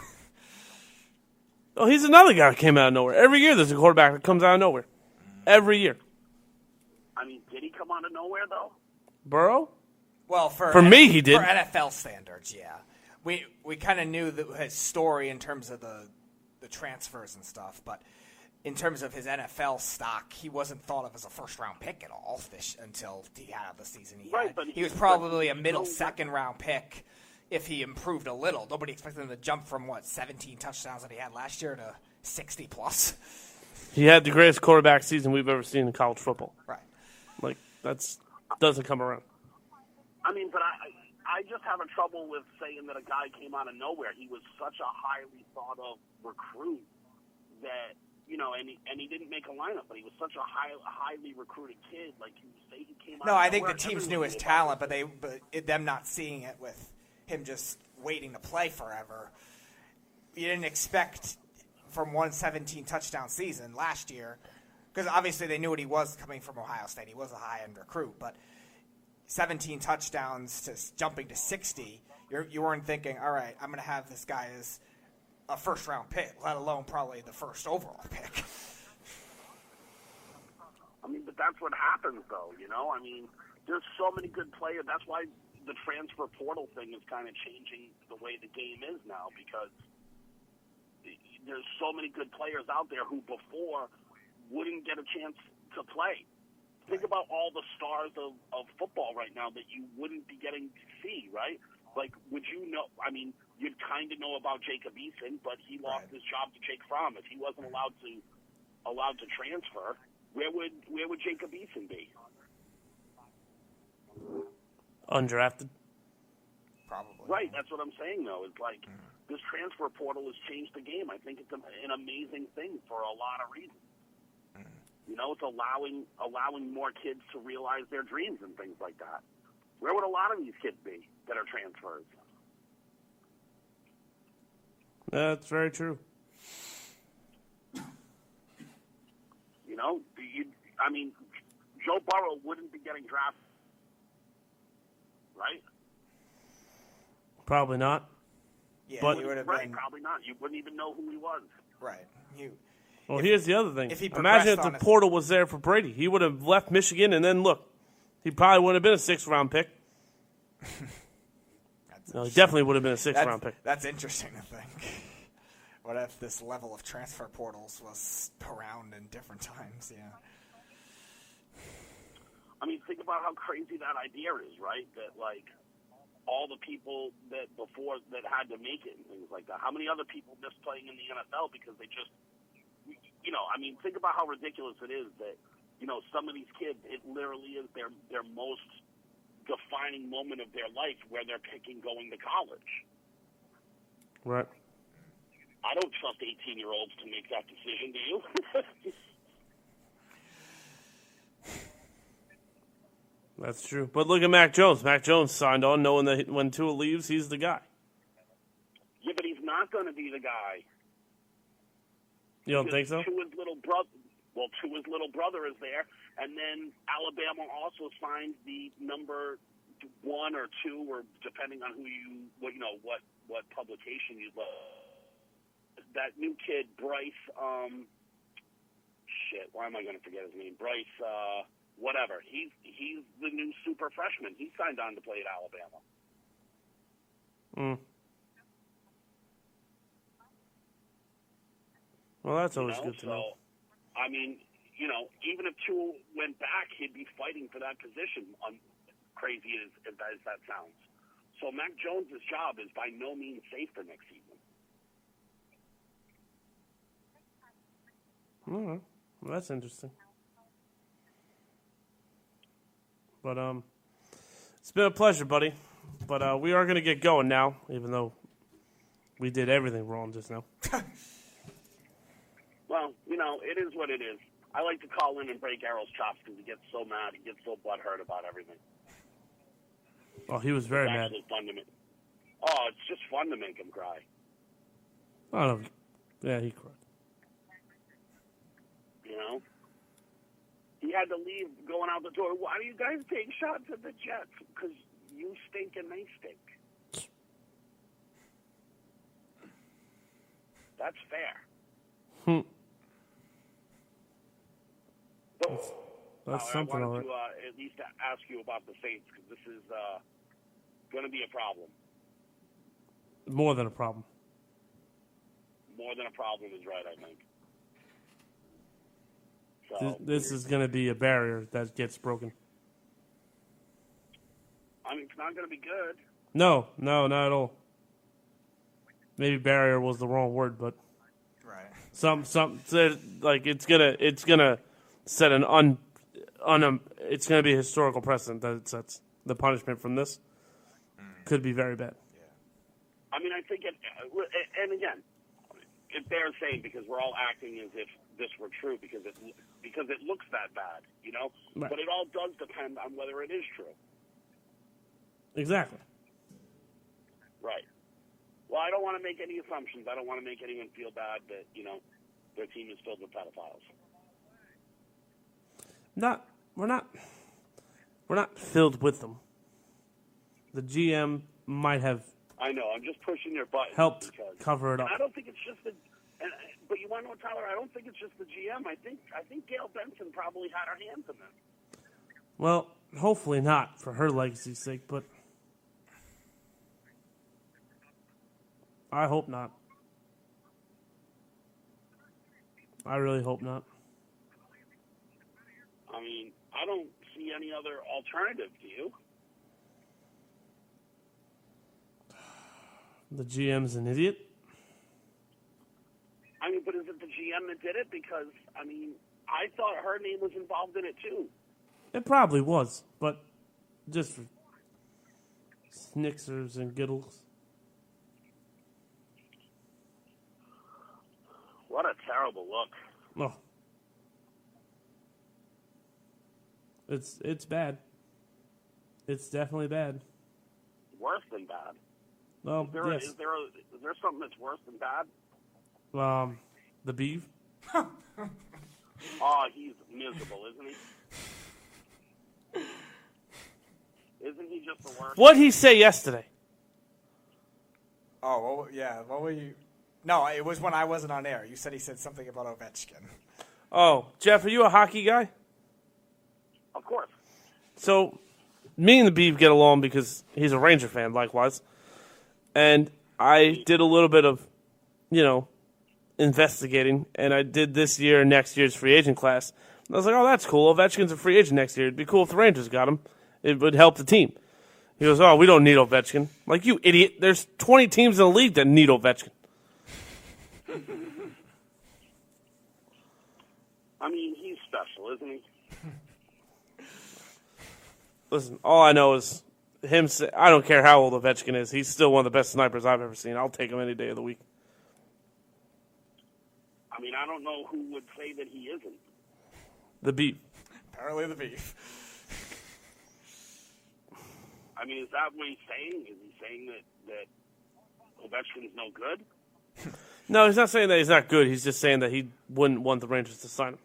Oh, he's another guy that came out of nowhere. Every year there's a quarterback that comes out of nowhere. Every year. I mean, did he come out of nowhere, though? Burrow? Well, for me, he did. For NFL standards, yeah. We kind of knew his story in terms of the transfers and stuff, but in terms of his NFL stock, he wasn't thought of as a first-round pick at all until he had the season he Right, had. but He was probably a middle second-round pick if he improved a little. Nobody expected him to jump from, 17 touchdowns that he had last year to 60-plus. He had the greatest quarterback season we've ever seen in college football. Right. Like, doesn't come around. I mean, but I just have a trouble with saying that a guy came out of nowhere. He was such a highly thought of recruit that, you know, and he didn't make a lineup, but he was such a highly recruited kid. Like, you say he came out No, of I think nowhere, the teams everyone knew his knew talent, about him. but them not seeing it with him just waiting to play forever. You didn't expect from 117 touchdown season last year, because obviously they knew what he was coming from Ohio State. He was a high-end recruit, but 17 touchdowns to jumping to 60, you weren't thinking, all right, I'm going to have this guy as a first-round pick, let alone probably the first overall pick. I mean, but that's what happens, though, you know? I mean, there's so many good players. That's why the transfer portal thing is kind of changing the way the game is now, because there's so many good players out there who before wouldn't get a chance to play. Think about all the stars of football right now that you wouldn't be getting to see, right? Like, would you know? I mean, you'd kind of know about Jacob Eason, but he lost his job to Jake Fromm. If he wasn't allowed to transfer, where would Jacob Eason be? Undrafted. Probably. Right, that's what I'm saying, though. It's like this transfer portal has changed the game. I think it's an amazing thing for a lot of reasons. You know, it's allowing more kids to realize their dreams and things like that. Where would a lot of these kids be that are transfers? That's very true. You know, I mean, Joe Burrow wouldn't be getting drafted, right? Probably not. Yeah, But- he would have Right, been probably not. You wouldn't even know who he was. right. Well, here's the other thing. if he Imagine if progressed the on his- portal was there for Brady. He would have left Michigan, and then look, he probably would have been a 6th-round pick. No, he definitely would have been a 6th-round pick. That's interesting to think. What if this level of transfer portals was around in different times? Yeah. I mean, think about how crazy that idea is, right? That, like, all the people that before that had to make it and things like that. How many other people missed playing in the NFL because they just, you know, I mean, think about how ridiculous it is that, you know, some of these kids, it literally is their most defining moment of their life where they're picking going to college. Right. I don't trust 18-year-olds to make that decision, do you? That's true. But look at Mac Jones. Mac Jones signed on knowing that when Tua leaves, he's the guy. Yeah, but he's not going to be the guy. You don't think so? Tua's little brother is there, and then Alabama also signed the number 1 or 2, or depending on what publication you look. That new kid, Bryce. Why am I going to forget his name? Bryce. Whatever. He's the new super freshman. He signed on to play at Alabama. Well, that's always good to know. I mean, you know, even if Tua went back, he'd be fighting for that position, crazy as that sounds. So Mac Jones' job is by no means safe for next season. Well, that's interesting. But it's been a pleasure, buddy. But we are going to get going now, even though we did everything wrong just now. Well, you know, it is what it is. I like to call in and break Errol's chops because he gets so mad. He gets so butthurt about everything. Oh, he was very It's mad. actually fun to make. Oh, it's just fun to make him cry. I don't know. Yeah, he cried. You know? He had to leave going out the door. Why do you guys take shots at the Jets? Because you stink and they stink. That's fair. That's something, I all wanted right. to at least ask you about the Saints because this is going to be a problem. More than a problem. More than a problem is right, I think. So, This is going to be a barrier that gets broken. I mean, it's not going to be good. No, not at all. Maybe barrier was the wrong word, but Right. Like it's gonna set it's gonna be a historical precedent that it sets. The punishment from this could be very bad. I mean, I think and again, it bears saying because we're all acting as if this were true because it looks that bad, you know. Right. But it all does depend on whether it is true. Exactly. Right. Well, I don't want to make any assumptions. I don't want to make anyone feel bad that, you know, their team is filled with pedophiles. We're not filled with them. The GM might have I know. I'm just pushing your button. helped cover it up. I don't think it's just but you want to know, Tyler? I don't think it's just the GM. I think Gail Benson probably had her hands in this. Well, hopefully not for her legacy's sake, but I hope not. I really hope not. I mean, I don't see any other alternative, do you? The GM's an idiot. I mean, but is it the GM that did it? Because, I mean, I thought her name was involved in it, too. It probably was, but just for snickers and giggles. What a terrible look. Oh. It's bad. It's definitely bad. Worse than bad. Well, yes. Is there something that's worse than bad? The beef. Oh, he's miserable, isn't he? Isn't he just the worst? What'd he say yesterday? Oh, well, yeah. What were you? No, it was when I wasn't on air. You said he said something about Ovechkin. Oh, Jeff, are you a hockey guy? Of course. So, me and the Beef get along because he's a Ranger fan, likewise. And I did a little bit of, investigating, and I did this year and next year's free agent class. And I was like, oh, that's cool. Ovechkin's a free agent next year. It'd be cool if the Rangers got him. It would help the team. He goes, oh, we don't need Ovechkin. I'm like, you idiot. There's 20 teams in the league that need Ovechkin. I mean, he's special, isn't he? Listen, all I know is him. I don't care how old Ovechkin is. He's still one of the best snipers I've ever seen. I'll take him any day of the week. I mean, I don't know who would say that he isn't. The Beef. Apparently the Beef. I mean, is that what he's saying? Is he saying that Ovechkin's no good? No, he's not saying that he's not good. He's just saying that he wouldn't want the Rangers to sign him.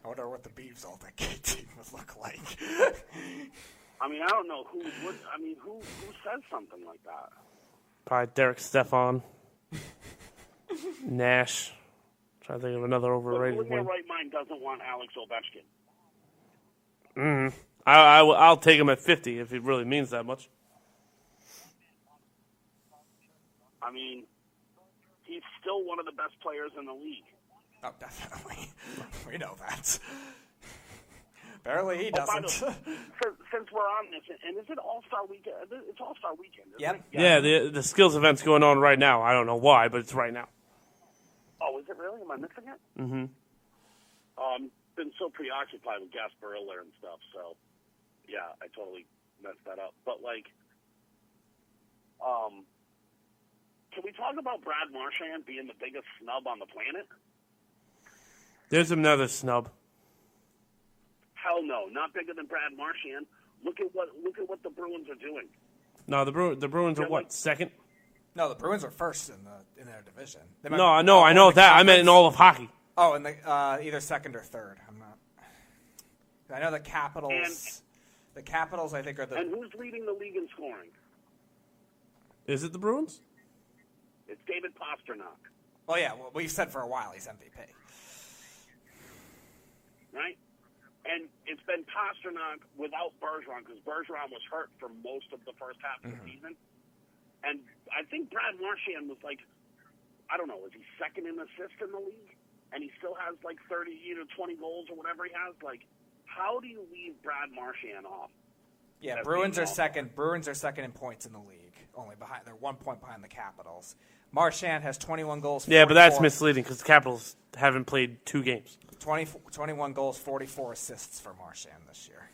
I wonder what the Beef's all-decade team would look like. I mean, I don't know who would. I mean, who says something like that? Probably Derek Stefan. Nash. Trying to think of another overrated Who in their one. right mind doesn't want Alex Ovechkin? Mm-hmm. I'll take him at 50 if he really means that much. I mean, he's still one of the best players in the league. Oh, definitely. We know that. Apparently he Oh, by doesn't. the way, since we're on this, and is it All-Star Weekend? It's All-Star Weekend, isn't Yep. it? Yeah, the skills event's going on right now. I don't know why, but it's right now. Oh, is it really? Am I missing it? Mm-hmm. Been so preoccupied with Gasparilla and stuff, so yeah, I totally messed that up. But can we talk about Brad Marchand being the biggest snub on the planet? There's another snub. Hell no, not bigger than Brad Marchand. Look at what the Bruins are doing. No, the Bruins are Yeah, what, second? No, the Bruins are first in their division. They No, I know that. I meant in all of hockey. Oh, in the either second or third. I'm not. I know the Capitals. The Capitals, I think, are the. And who's leading the league in scoring? Is it the Bruins? It's David Pastrnak, Well, yeah. Well, we've said for a while he's MVP. right? And it's been Pastrnak without Bergeron because Bergeron was hurt for most of the first half of the season. And I think Brad Marchand was like, I don't know, is he second in assists in the league? And he still has like 20 goals or whatever he has. Like, how do you leave Brad Marchand off? Yeah, That's Bruins being are awful. second. Bruins are second in points in the league only behind. They're 1 point behind the Capitals. Marchand has 21 goals. 44, Yeah, but that's misleading because the Capitals haven't played 2 games. 21 goals, 44 assists for Marchand this year.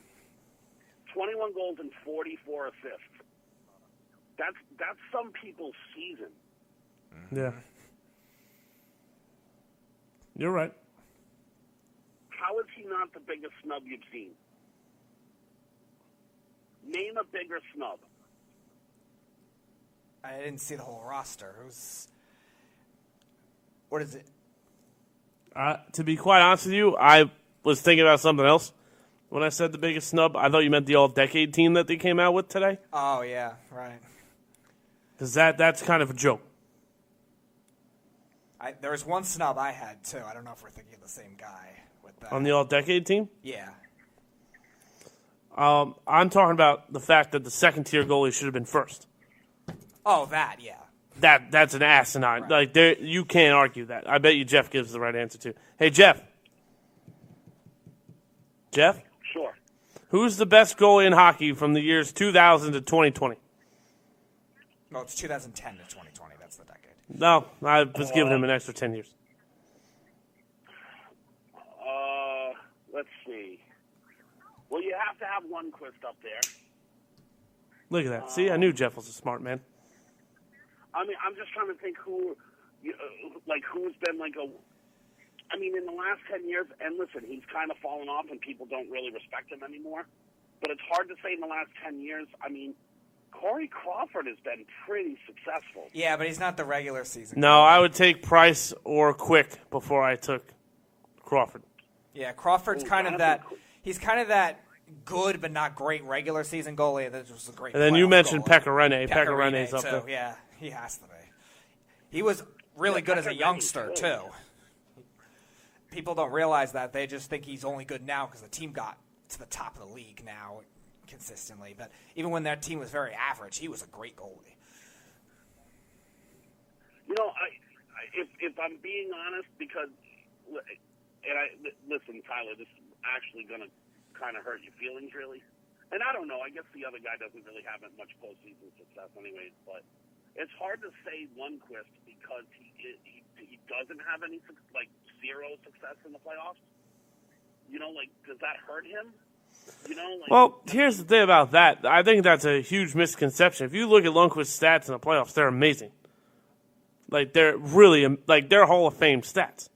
21 goals and 44 assists. That's some people's season. Yeah. You're right. How is he not the biggest snub you've seen? Name a bigger snub. I didn't see the whole roster. What is it? To be quite honest with you, I was thinking about something else when I said the biggest snub. I thought you meant the all-decade team that they came out with today. Oh, yeah, right. Because that's kind of a joke. There was one snub I had, too. I don't know if we're thinking of the same guy with that. On the all-decade team? Yeah. I'm talking about the fact that the second-tier goalie should have been first. Oh, that, yeah. That's an asinine. Right. Like you can't argue that. I bet you Jeff gives the right answer too. Hey Jeff. Jeff? Sure. Who's the best goalie in hockey from the years 2000 to 2020? No, it's 2010 to 2020. That's the decade. No, I was giving him an extra 10 years. Let's see. Well, you have to have Lundqvist up there. Look at that. See, I knew Jeff was a smart man. I mean, I'm just trying to think who's been like a. I mean, in the last 10 years, and listen, he's kind of fallen off, and people don't really respect him anymore. But it's hard to say in the last 10 years. I mean, Corey Crawford has been pretty successful. Yeah, but he's not the regular season. No, I would take Price or Quick before I took Crawford. Yeah, Crawford's kind of that. He's kind of that good but not great regular season goalie. That was a great. And then you mentioned goalie. Pekka Rinne. Pekka Rinne's up too. there. Yeah, he has to be. He was really good as a youngster too. People don't realize that. They just think he's only good now because the team got to the top of the league now consistently. But even when that team was very average, he was a great goalie. You know, if I'm being honest, because listen, Tyler, this is actually going to kind of hurt your feelings, really. And I don't know. I guess the other guy doesn't really have much postseason success, anyways. But it's hard to say Lundqvist because he doesn't have any zero success in the playoffs. You know, does that hurt him? You know, well, here's the thing about that. I think that's a huge misconception. If you look at Lundqvist's stats in the playoffs, they're amazing. They're really they're Hall of Fame stats.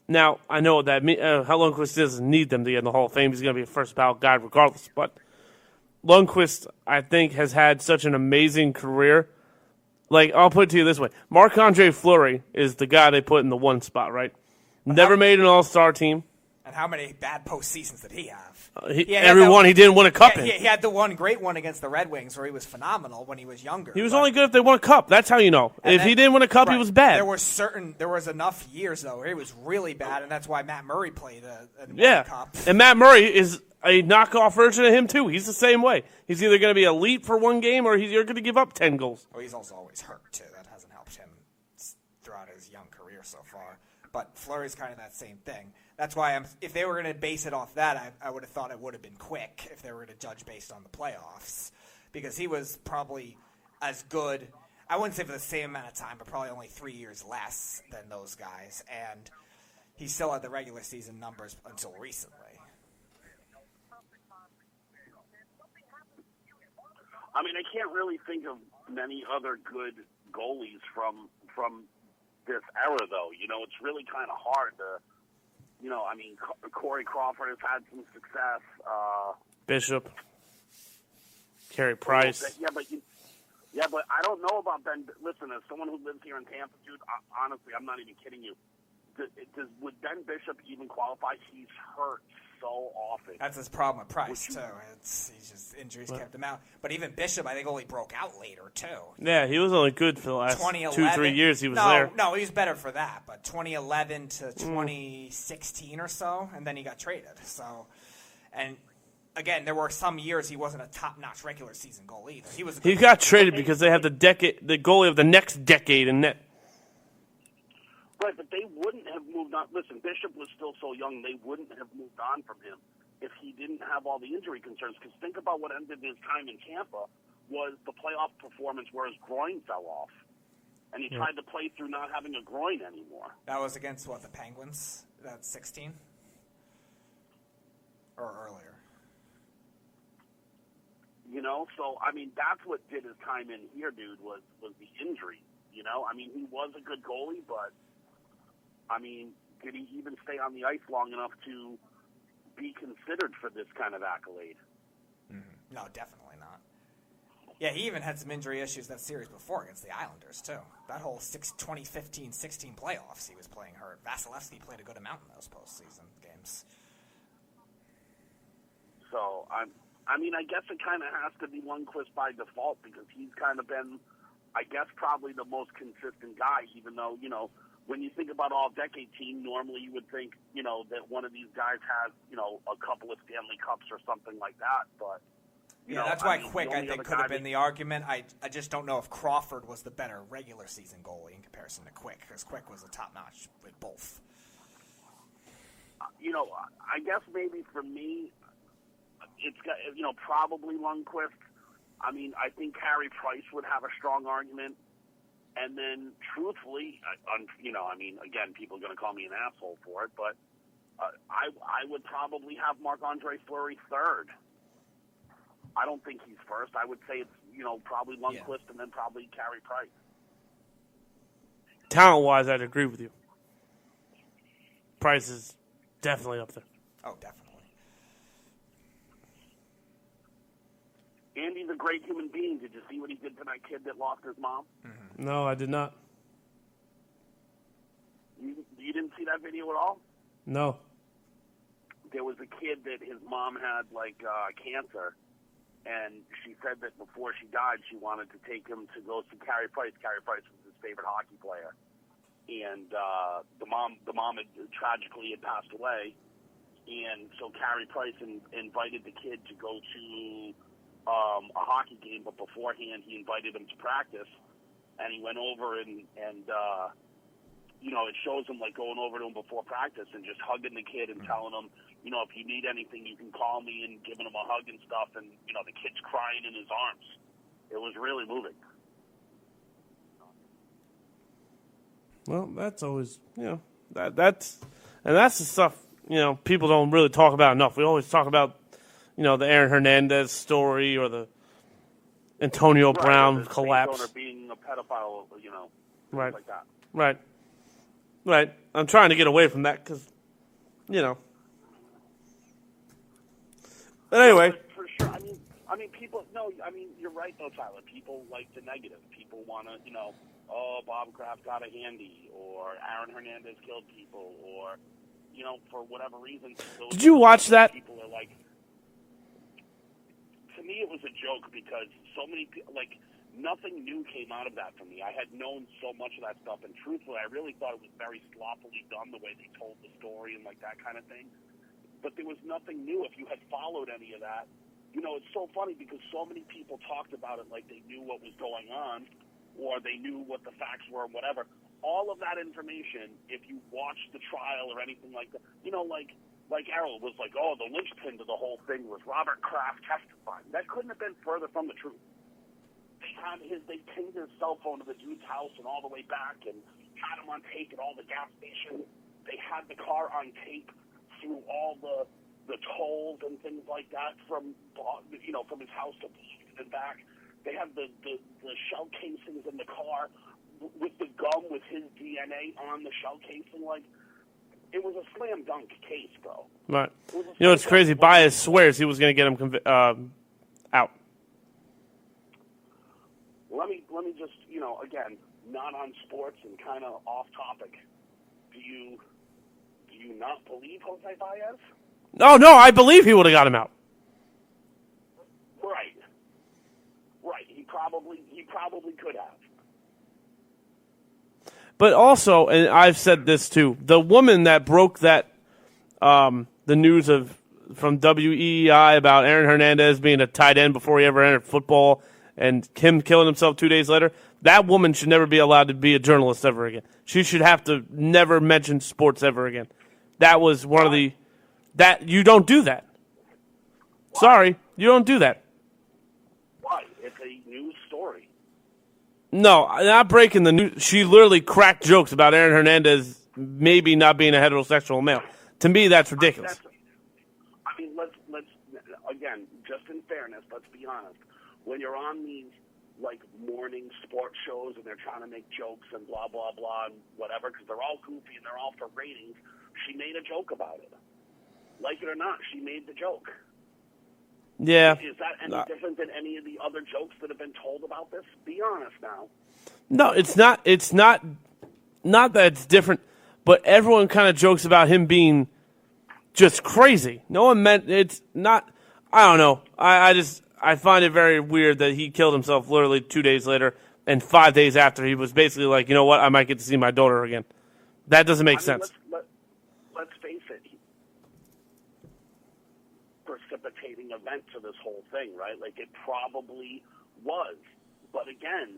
Now, I know that Lundqvist doesn't need them to get in the Hall of Fame. He's going to be a first-ballot guy regardless. But Lundqvist, I think, has had such an amazing career. I'll put it to you this way. Marc-Andre Fleury is the guy they put in the one spot, right? Never made an all-star team. And how many bad postseasons did he have? He didn't win a cup in. He had the one great one against the Red Wings where he was phenomenal when he was younger. He was only good if they won a cup. That's how you know. If he didn't win a cup, he was bad. There was enough years, though, where he was really bad, and that's why Matt Murray played a cup. And Matt Murray is a knockoff version of him, too. He's the same way. He's either going to be elite for one game or you're going to give up 10 goals. Well, he's also always hurt, too. That hasn't helped him throughout his young career so far. But Fleury's kind of that same thing. That's why if they were going to base it off that, I would have thought it would have been Quick if they were to judge based on the playoffs. Because he was probably as good, I wouldn't say for the same amount of time, but probably only 3 years less than those guys. And he still had the regular season numbers until recently. I mean, I can't really think of many other good goalies from this era, though. You know, it's really kind of hard to, you know, I mean, Corey Crawford has had some success. Bishop. Carey Price. Yeah, but I don't know about Ben. Listen, as someone who lives here in Tampa, dude, honestly, I'm not even kidding you. Would Ben Bishop even qualify? He's hurt so often. That's his problem with Price, too. He's just injuries kept him out. But even Bishop, I think, only broke out later, too. Yeah, he was only good for the last 2-3 years he was there. No, he was better for that. But 2011 to 2016 or so, and then he got traded. So, and again, there were some years he wasn't a top-notch regular season goal either. He got traded because they have the goalie of the next decade in net. Right, but they wouldn't have moved on. Listen, Bishop was still so young, they wouldn't have moved on from him if he didn't have all the injury concerns. Because think about what ended his time in Tampa was the playoff performance where his groin fell off. And he tried to play through not having a groin anymore. That was against, the Penguins? That's 16? Or earlier? So, that's what did his time in here, dude, was the injury. He was a good goalie, but, did he even stay on the ice long enough to be considered for this kind of accolade? Mm-hmm. No, definitely not. Yeah, he even had some injury issues that series before against the Islanders, too. That whole 2015-16 playoffs, he was playing hurt. Vasilevsky played a good amount in those postseason games. So, I guess it kind of has to be Lundqvist by default because he's kind of been, I guess, probably the most consistent guy, even though, when you think about all-decade team, normally you would think, that one of these guys has, a couple of Stanley Cups or something like that. But, that's why Quick, I think, could have been the argument. I just don't know if Crawford was the better regular season goalie in comparison to Quick, because Quick was a top-notch with both. I guess maybe for me, it's got, probably Lundqvist. I think Carey Price would have a strong argument. And then, truthfully, again, people are going to call me an asshole for it, but I would probably have Marc-Andre Fleury third. I don't think he's first. I would say it's, probably Lundqvist and then probably Carey Price. Talent-wise, I'd agree with you. Price is definitely up there. Oh, definitely. Andy, the great human being, did you see what he did to that kid that lost his mom? Mm-hmm. No, I did not. You didn't see that video at all? No. There was a kid that his mom had, cancer, and she said that before she died, she wanted to take him to go see Carey Price. Carey Price was his favorite hockey player. And the mom had tragically passed away, and so Carey Price invited the kid to go to a hockey game, but beforehand he invited him to practice, and he went over and it shows him going over to him before practice and just hugging the kid and telling him, if you need anything, you can call me, and giving him a hug and stuff, and the kid's crying in his arms. It was really moving. Well, that's always, that's the stuff, people don't really talk about enough. We always talk about, the Aaron Hernandez story or the Antonio Brown collapse. Or being a pedophile, right. Like that. Right. I'm trying to get away from that because, But anyway. For sure. People, you're right, though, Tyler. People like the negative. People want to, Bob Kraft got a handy, or Aaron Hernandez killed people, or, for whatever reason. Did you watch that? People are like, to me, it was a joke because so many people, nothing new came out of that for me. I had known so much of that stuff, and truthfully, I really thought it was very sloppily done the way they told the story and that kind of thing. But there was nothing new. If you had followed any of that, it's so funny because so many people talked about it like they knew what was going on, or they knew what the facts were, or whatever. All of that information, if you watched the trial or anything like that, like Errol was like, oh, the linchpin to the whole thing was Robert Kraft testifying. That couldn't have been further from the truth. They pinged his cell phone to the dude's house and all the way back, and had him on tape at all the gas stations. They had the car on tape through all the tolls and things like that from his house to Boston and back. They had the shell casings in the car with the gum with his DNA on the shell casing. It was a slam dunk case, bro. Right. It's crazy. Baez swears he was going to get him out. Let me just, again, not on sports and kind of off topic. Do you not believe Jose Baez? No, I believe he would have got him out. Right. He probably could have. But also, and I've said this too, the woman that broke that, the news from WEEI about Aaron Hernandez being a tight end before he ever entered football and him killing himself 2 days later, that woman should never be allowed to be a journalist ever again. She should have to never mention sports ever again. That was one of the... That you don't do that. Sorry, you don't do that. Why? It's a No, not breaking the news. She literally cracked jokes about Aaron Hernandez maybe not being a heterosexual male. To me, that's ridiculous. I mean, let's again, just in fairness, let's be honest. When you're on these like morning sports shows and they're trying to make jokes and blah blah blah and whatever, because they're all goofy and they're all for ratings, she made a joke about it. Like it or not, she made the joke. Yeah. Is that any different than any of the other jokes that have been told about this? Be honest now. No, it's not. It's not that it's different, but everyone kind of jokes about him being just crazy. No one meant it's not. I don't know. I find it very weird that he killed himself literally 2 days later, and 5 days after he was basically like, you know what, I might get to see my daughter again. That doesn't make sense. Let's face it. Precipitating event to this whole thing, right? Like it probably was, but again,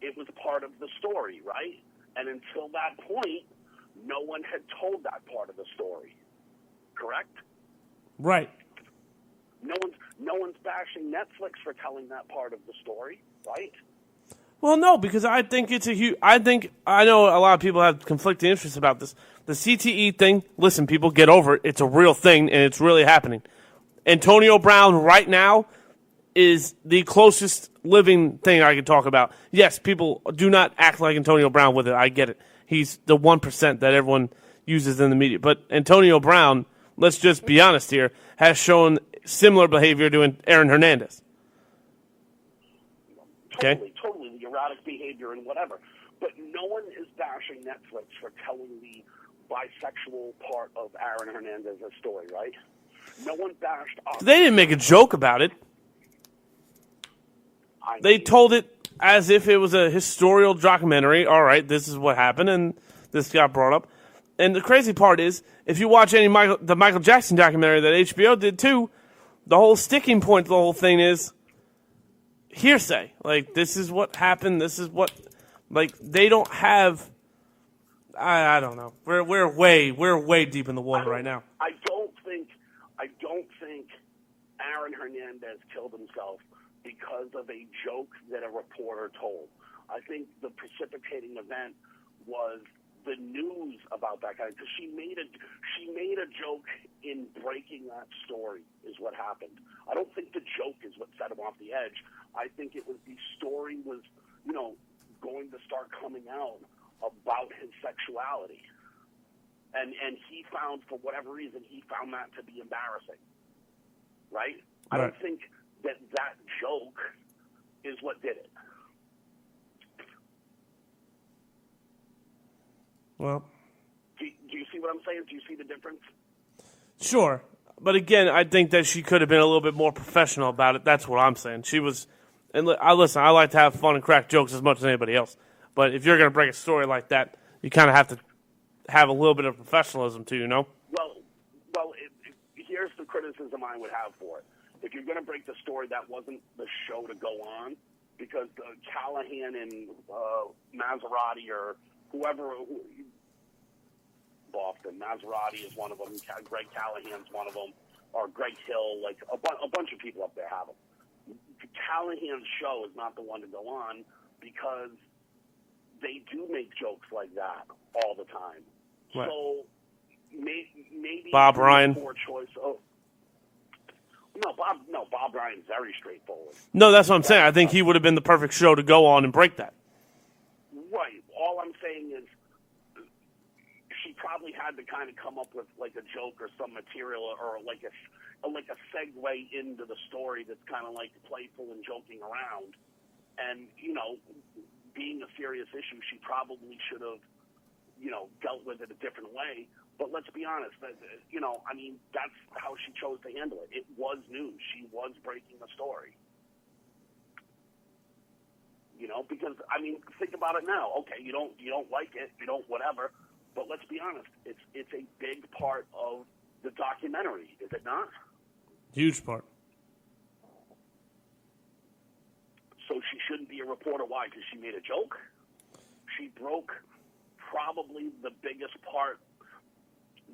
it was part of the story, right? And until that point, no one had told that part of the story. Correct? Right. No one's bashing Netflix for telling that part of the story, right? Well, no, because I think it's a huge. I know a lot of people have conflicting interests about this. The CTE thing. Listen, people, get over it. It's a real thing, and it's really happening. Antonio Brown right now is the closest living thing I can talk about. Yes, people do not act like Antonio Brown with it. I get it. He's the 1% that everyone uses in the media. But Antonio Brown, let's just be honest here, has shown similar behavior to Aaron Hernandez. Okay? Totally the erratic behavior and whatever. But no one is bashing Netflix for telling the bisexual part of Aaron Hernandez's story, right? No one bashed us. They didn't make a joke about it. They told it as if it was a historical documentary. All right, this is what happened, and this got brought up. And the crazy part is, if you watch the Michael Jackson documentary that HBO did too, the whole sticking point of the whole thing is hearsay. Like, this is what happened. This is what, like, they don't have. I don't know. We're way deep in the water right now. I don't think Aaron Hernandez killed himself because of a joke that a reporter told. I think the precipitating event was the news about that guy, because she made a joke in breaking that story is what happened. I don't think the joke is what set him off the edge. I think it was the story was, going to start coming out about his sexuality. And he found, for whatever reason, he found that to be embarrassing. Right? I don't think that joke is what did it. Well, do you see what I'm saying? Do you see the difference? Sure. But again, I think that she could have been a little bit more professional about it. That's what I'm saying. She was, and I like to have fun and crack jokes as much as anybody else. But if you're going to break a story like that, you kind of have to have a little bit of professionalism too, Well, here's the criticism I would have for it. If you're going to break the story, that wasn't the show to go on, because Callahan and Maserati or whoever, Boston, Maserati is one of them, Greg Callahan's one of them, or Greg Hill, like a bunch of people up there have them. Callahan's show is not the one to go on because they do make jokes like that all the time. Right. So maybe Bob Ryan. Poor choice. Oh, Bob Ryan's very straightforward. No, that's what I'm saying. I think he would have been the perfect show to go on and break that. Right. All I'm saying is she probably had to kind of come up with like a joke or some material or like a segue into the story that's kind of like playful and joking around. And, being a serious issue, she probably should have, dealt with it a different way. But let's be honest, that's how she chose to handle it. It was news. She was breaking the story. Because, think about it now. Okay, you don't like it, you don't whatever, but let's be honest, it's a big part of the documentary, is it not? Huge part. So she shouldn't be a reporter. Why? Because she made a joke? She broke probably the biggest part.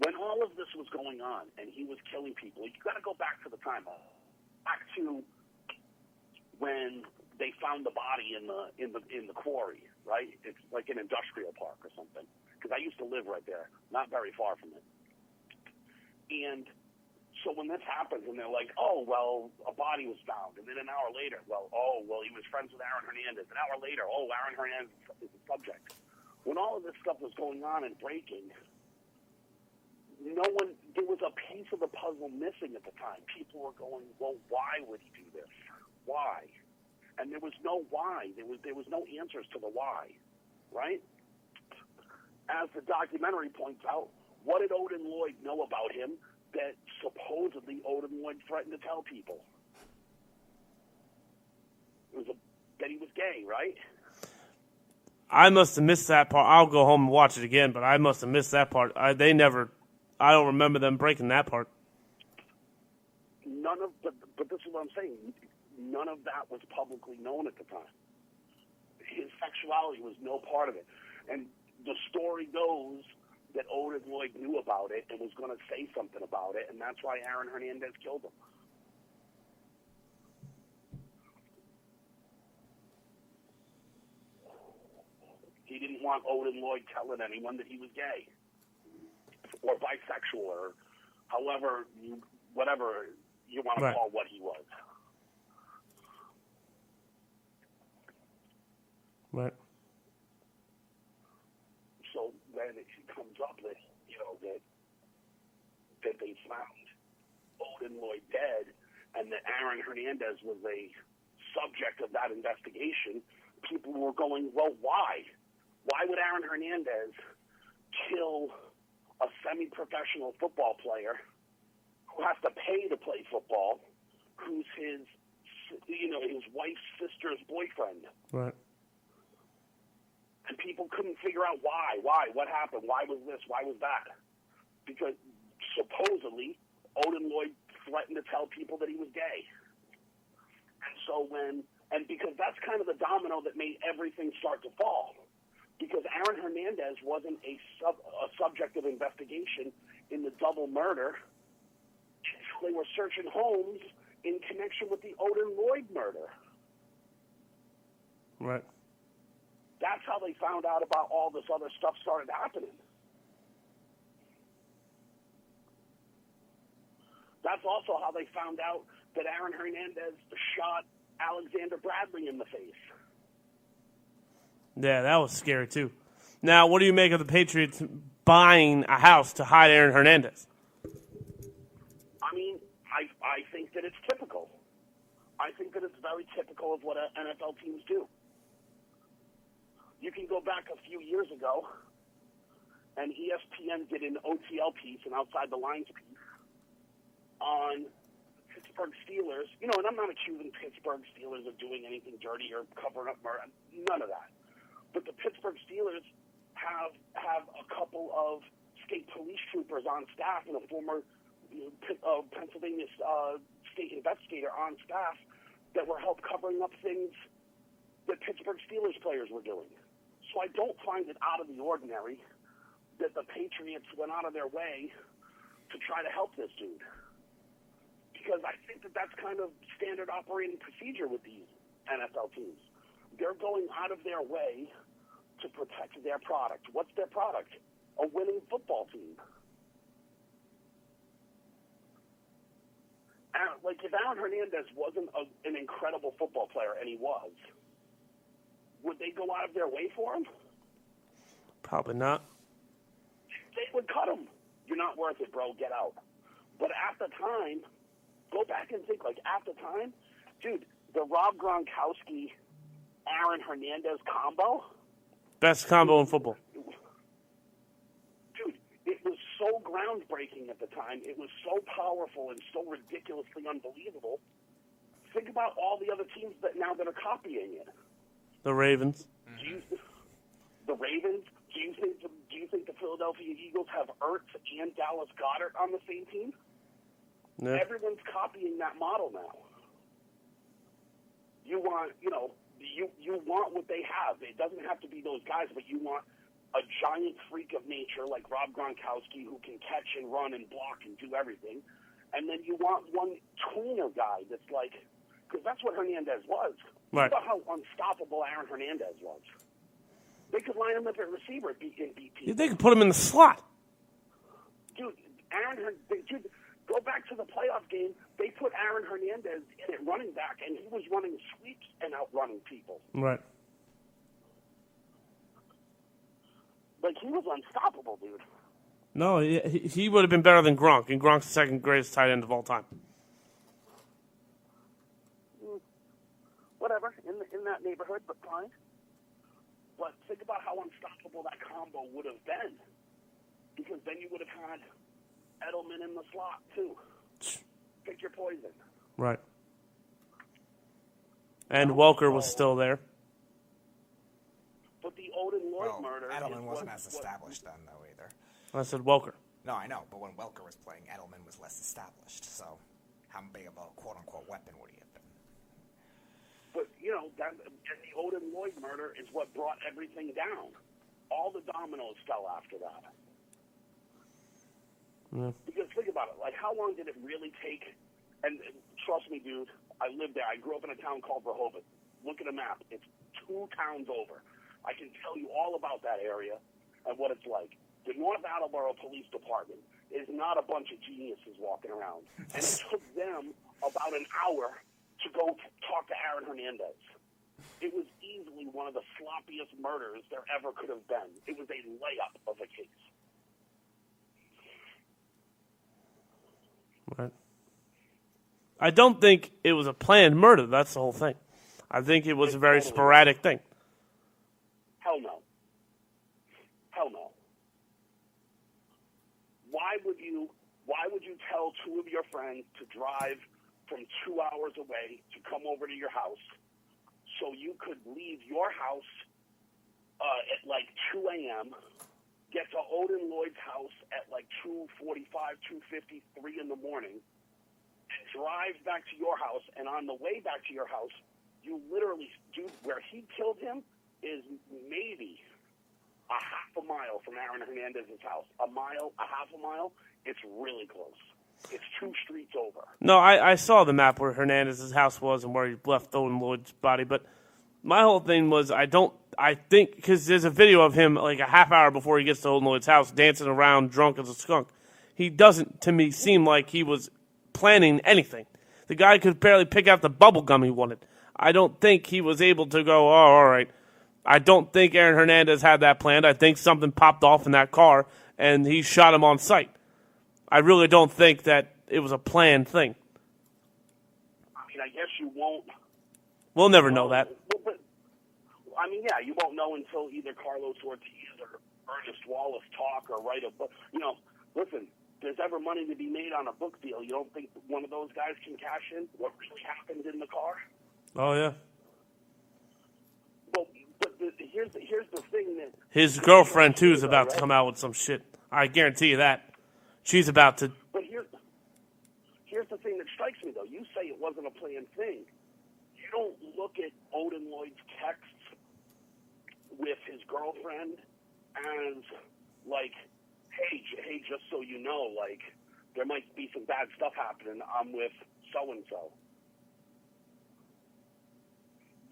When all of this was going on and he was killing people, you got to go back to the time. Back to when they found the body in the quarry, right? It's like an industrial park or something. Because I used to live right there, not very far from it. And so when this happens, and they're like, oh, well, a body was found. And then an hour later, he was friends with Aaron Hernandez. An hour later, Aaron Hernandez is the subject. When all of this stuff was going on and breaking, there was a piece of the puzzle missing at the time. People were going, well, why would he do this? Why? And there was no why. There was no answers to the why, right? As the documentary points out, what did Odin Lloyd know about him that supposedly Odin Lloyd threatened to tell people? It was that he was gay, right? I must have missed that part. I'll go home and watch it again, but I must have missed that part. I don't remember them breaking that part. But this is what I'm saying. None of that was publicly known at the time. His sexuality was no part of it. And the story goes that Odin Lloyd knew about it and was going to say something about it, and that's why Aaron Hernandez killed him. He didn't want Odin Lloyd telling anyone that he was gay or bisexual or whatever you want to call what he was. Right. So then it comes up that that they found Odin Lloyd dead, and that Aaron Hernandez was a subject of that investigation. People were going, well, why? Why would Aaron Hernandez kill a semi-professional football player who has to pay to play football, who's his wife's sister's boyfriend? Right. And people couldn't figure out why, what happened, why was this, why was that? Because supposedly Odin Lloyd threatened to tell people that he was gay. And so because that's kind of the domino that made everything start to fall. Because Aaron Hernandez wasn't a subject of investigation in the double murder. They were searching homes in connection with the Odin Lloyd murder. Right. That's how they found out about all this other stuff started happening. That's also how they found out that Aaron Hernandez shot Alexander Bradley in the face. Yeah, that was scary, too. Now, what do you make of the Patriots buying a house to hide Aaron Hernandez? I mean, I think that it's typical. I think that it's very typical of what NFL teams do. You can go back a few years ago, and ESPN did an OTL piece, an outside the lines piece, on Pittsburgh Steelers. And I'm not accusing Pittsburgh Steelers of doing anything dirty or covering up murder. None of that. But the Pittsburgh Steelers have a couple of state police troopers on staff and a former Pennsylvania state investigator on staff that were help covering up things that Pittsburgh Steelers players were doing. So I don't find it out of the ordinary that the Patriots went out of their way to try to help this dude. Because I think that that's kind of standard operating procedure with these NFL teams. They're going out of their way to protect their product. What's their product? A winning football team. If Aaron Hernandez wasn't an incredible football player, and he was, would they go out of their way for him? Probably not. They would cut him. You're not worth it, bro. Get out. But at the time, go back and think, at the time, dude, the Rob Gronkowski, Aaron Hernandez combo? Best combo in football. Dude, it was so groundbreaking at the time. It was so powerful and so ridiculously unbelievable. Think about all the other teams that are copying it. The Ravens. The Ravens? Do you think the Philadelphia Eagles have Ertz and Dallas Goedert on the same team? Yeah. Everyone's copying that model now. You want, you want what they have. It doesn't have to be those guys, but you want a giant freak of nature like Rob Gronkowski who can catch and run and block and do everything. And then you want one tweener guy that's like, because that's what Hernandez was. Right. Think about how unstoppable Aaron Hernandez was. They could line him up at receiver and beat people. They could put him in the slot. Dude, go back to the playoff game. They put Aaron Hernandez in at running back, and he was running sweeps and outrunning people. Right. Like, he was unstoppable, dude. No, he would have been better than Gronk, and Gronk's the second greatest tight end of all time. Whatever, in that neighborhood, but fine. But think about how unstoppable that combo would have been. Because then you would have had Edelman in the slot, too. Pick your poison. Right. And Welker was still there. But the Odin Lloyd murder... Edelman wasn't as established then, though, either. I said Welker. No, I know, but when Welker was playing, Edelman was less established. So how big of a quote-unquote weapon would he have been? But, and the Odin Lloyd murder is what brought everything down. All the dominoes fell after that. Yeah. Because think about it. Like, how long did it really take? And trust me, dude, I lived there. I grew up in a town called Rehoboth. Look at a map. It's 2 towns over. I can tell you all about that area and what it's like. The North Attleboro Police Department is not a bunch of geniuses walking around. And it took them about an hour to go talk to Aaron Hernandez. It was easily one of the sloppiest murders there ever could have been. It was a layup of a case. Right. I don't think it was a planned murder. That's the whole thing. I think it was a very sporadic thing. Hell no. Hell no. Why would you tell 2 of your friends to drive from 2 hours away to come over to your house so you could leave your house at like 2 a.m., get to Odin Lloyd's house at like 2:45, 2:50, 3 in the morning, and drive back to your house, and on the way back to your house, you literally, dude, where he killed him is maybe a half a mile from Aaron Hernandez's house. A mile, a half a mile, it's really close. It's 2 streets over. No, I saw the map where Hernandez's house was and where he left Odin Lloyd's body, but my whole thing was I think, because there's a video of him like a half hour before he gets to Odin Lloyd's house dancing around drunk as a skunk. He doesn't, to me, seem like he was planning anything. The guy could barely pick out the bubble gum he wanted. I don't think he was able to go, oh, all right. I don't think Aaron Hernandez had that planned. I think something popped off in that car, and he shot him on sight. I really don't think that it was a planned thing. I mean, I guess you won't. We'll never know that. But, I mean, yeah, you won't know until either Carlos Ortiz or Ernest Wallace talk or write a book. Listen, if there's ever money to be made on a book deal, you don't think one of those guys can cash in what really happened in the car? Oh, yeah. But here's the thing that... His girlfriend, too, is about to come out with some shit. I guarantee you that. She's about to... But here's the thing that strikes me, though. You say it wasn't a planned thing. You don't look at Odin Lloyd's texts with his girlfriend as, like, hey, just so you know, like, there might be some bad stuff happening. I'm with so-and-so.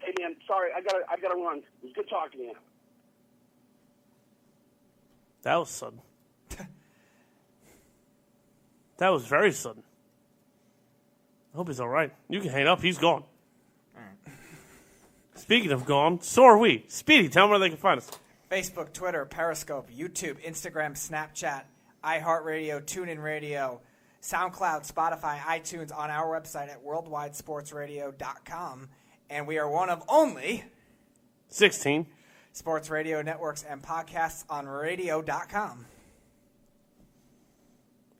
Hey, man, sorry, I gotta run. It was good talking to you. That was sudden. That was very sudden. I hope he's all right. You can hang up. He's gone. Speaking of gone, so are we. Speedy, tell them where they can find us. Facebook, Twitter, Periscope, YouTube, Instagram, Snapchat, iHeartRadio, TuneIn Radio, SoundCloud, Spotify, iTunes, on our website at worldwidesportsradio.com. And we are one of only 16 sports radio networks and podcasts on radio.com.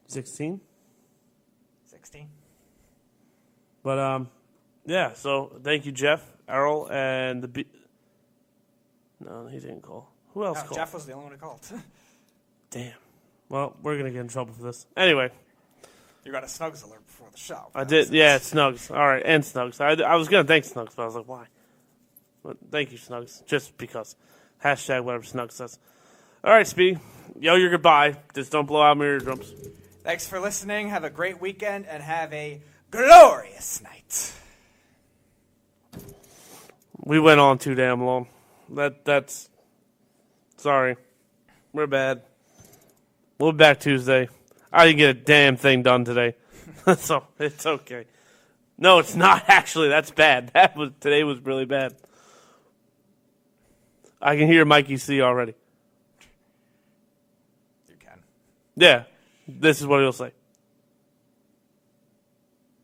16? 16. But, yeah, so thank you, Jeff, Errol, and the... No, he didn't call. Who else called? Jeff was the only one who called. Damn. Well, we're going to get in trouble for this. Anyway. You got a Snugs alert before the show. I did, yeah, Snugs. All right, and Snugs. I was going to thank Snugs, but I was like, why? But thank you, Snugs, just because. Hashtag whatever Snugs says. All right, Speedy. Yo, your goodbye. Just don't blow out my eardrums. Thanks for listening. Have a great weekend and have a glorious night. We went on too damn long. That's sorry. We're bad. We'll be back Tuesday. I didn't get a damn thing done today. So it's okay. No, it's not actually. That's bad. Today was really bad. I can hear Mikey C already. You can. Yeah. This is what he'll say.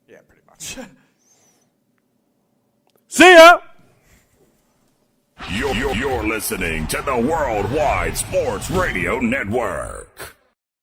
Yeah, pretty much. See ya! You're listening to the Worldwide Sports Radio Network.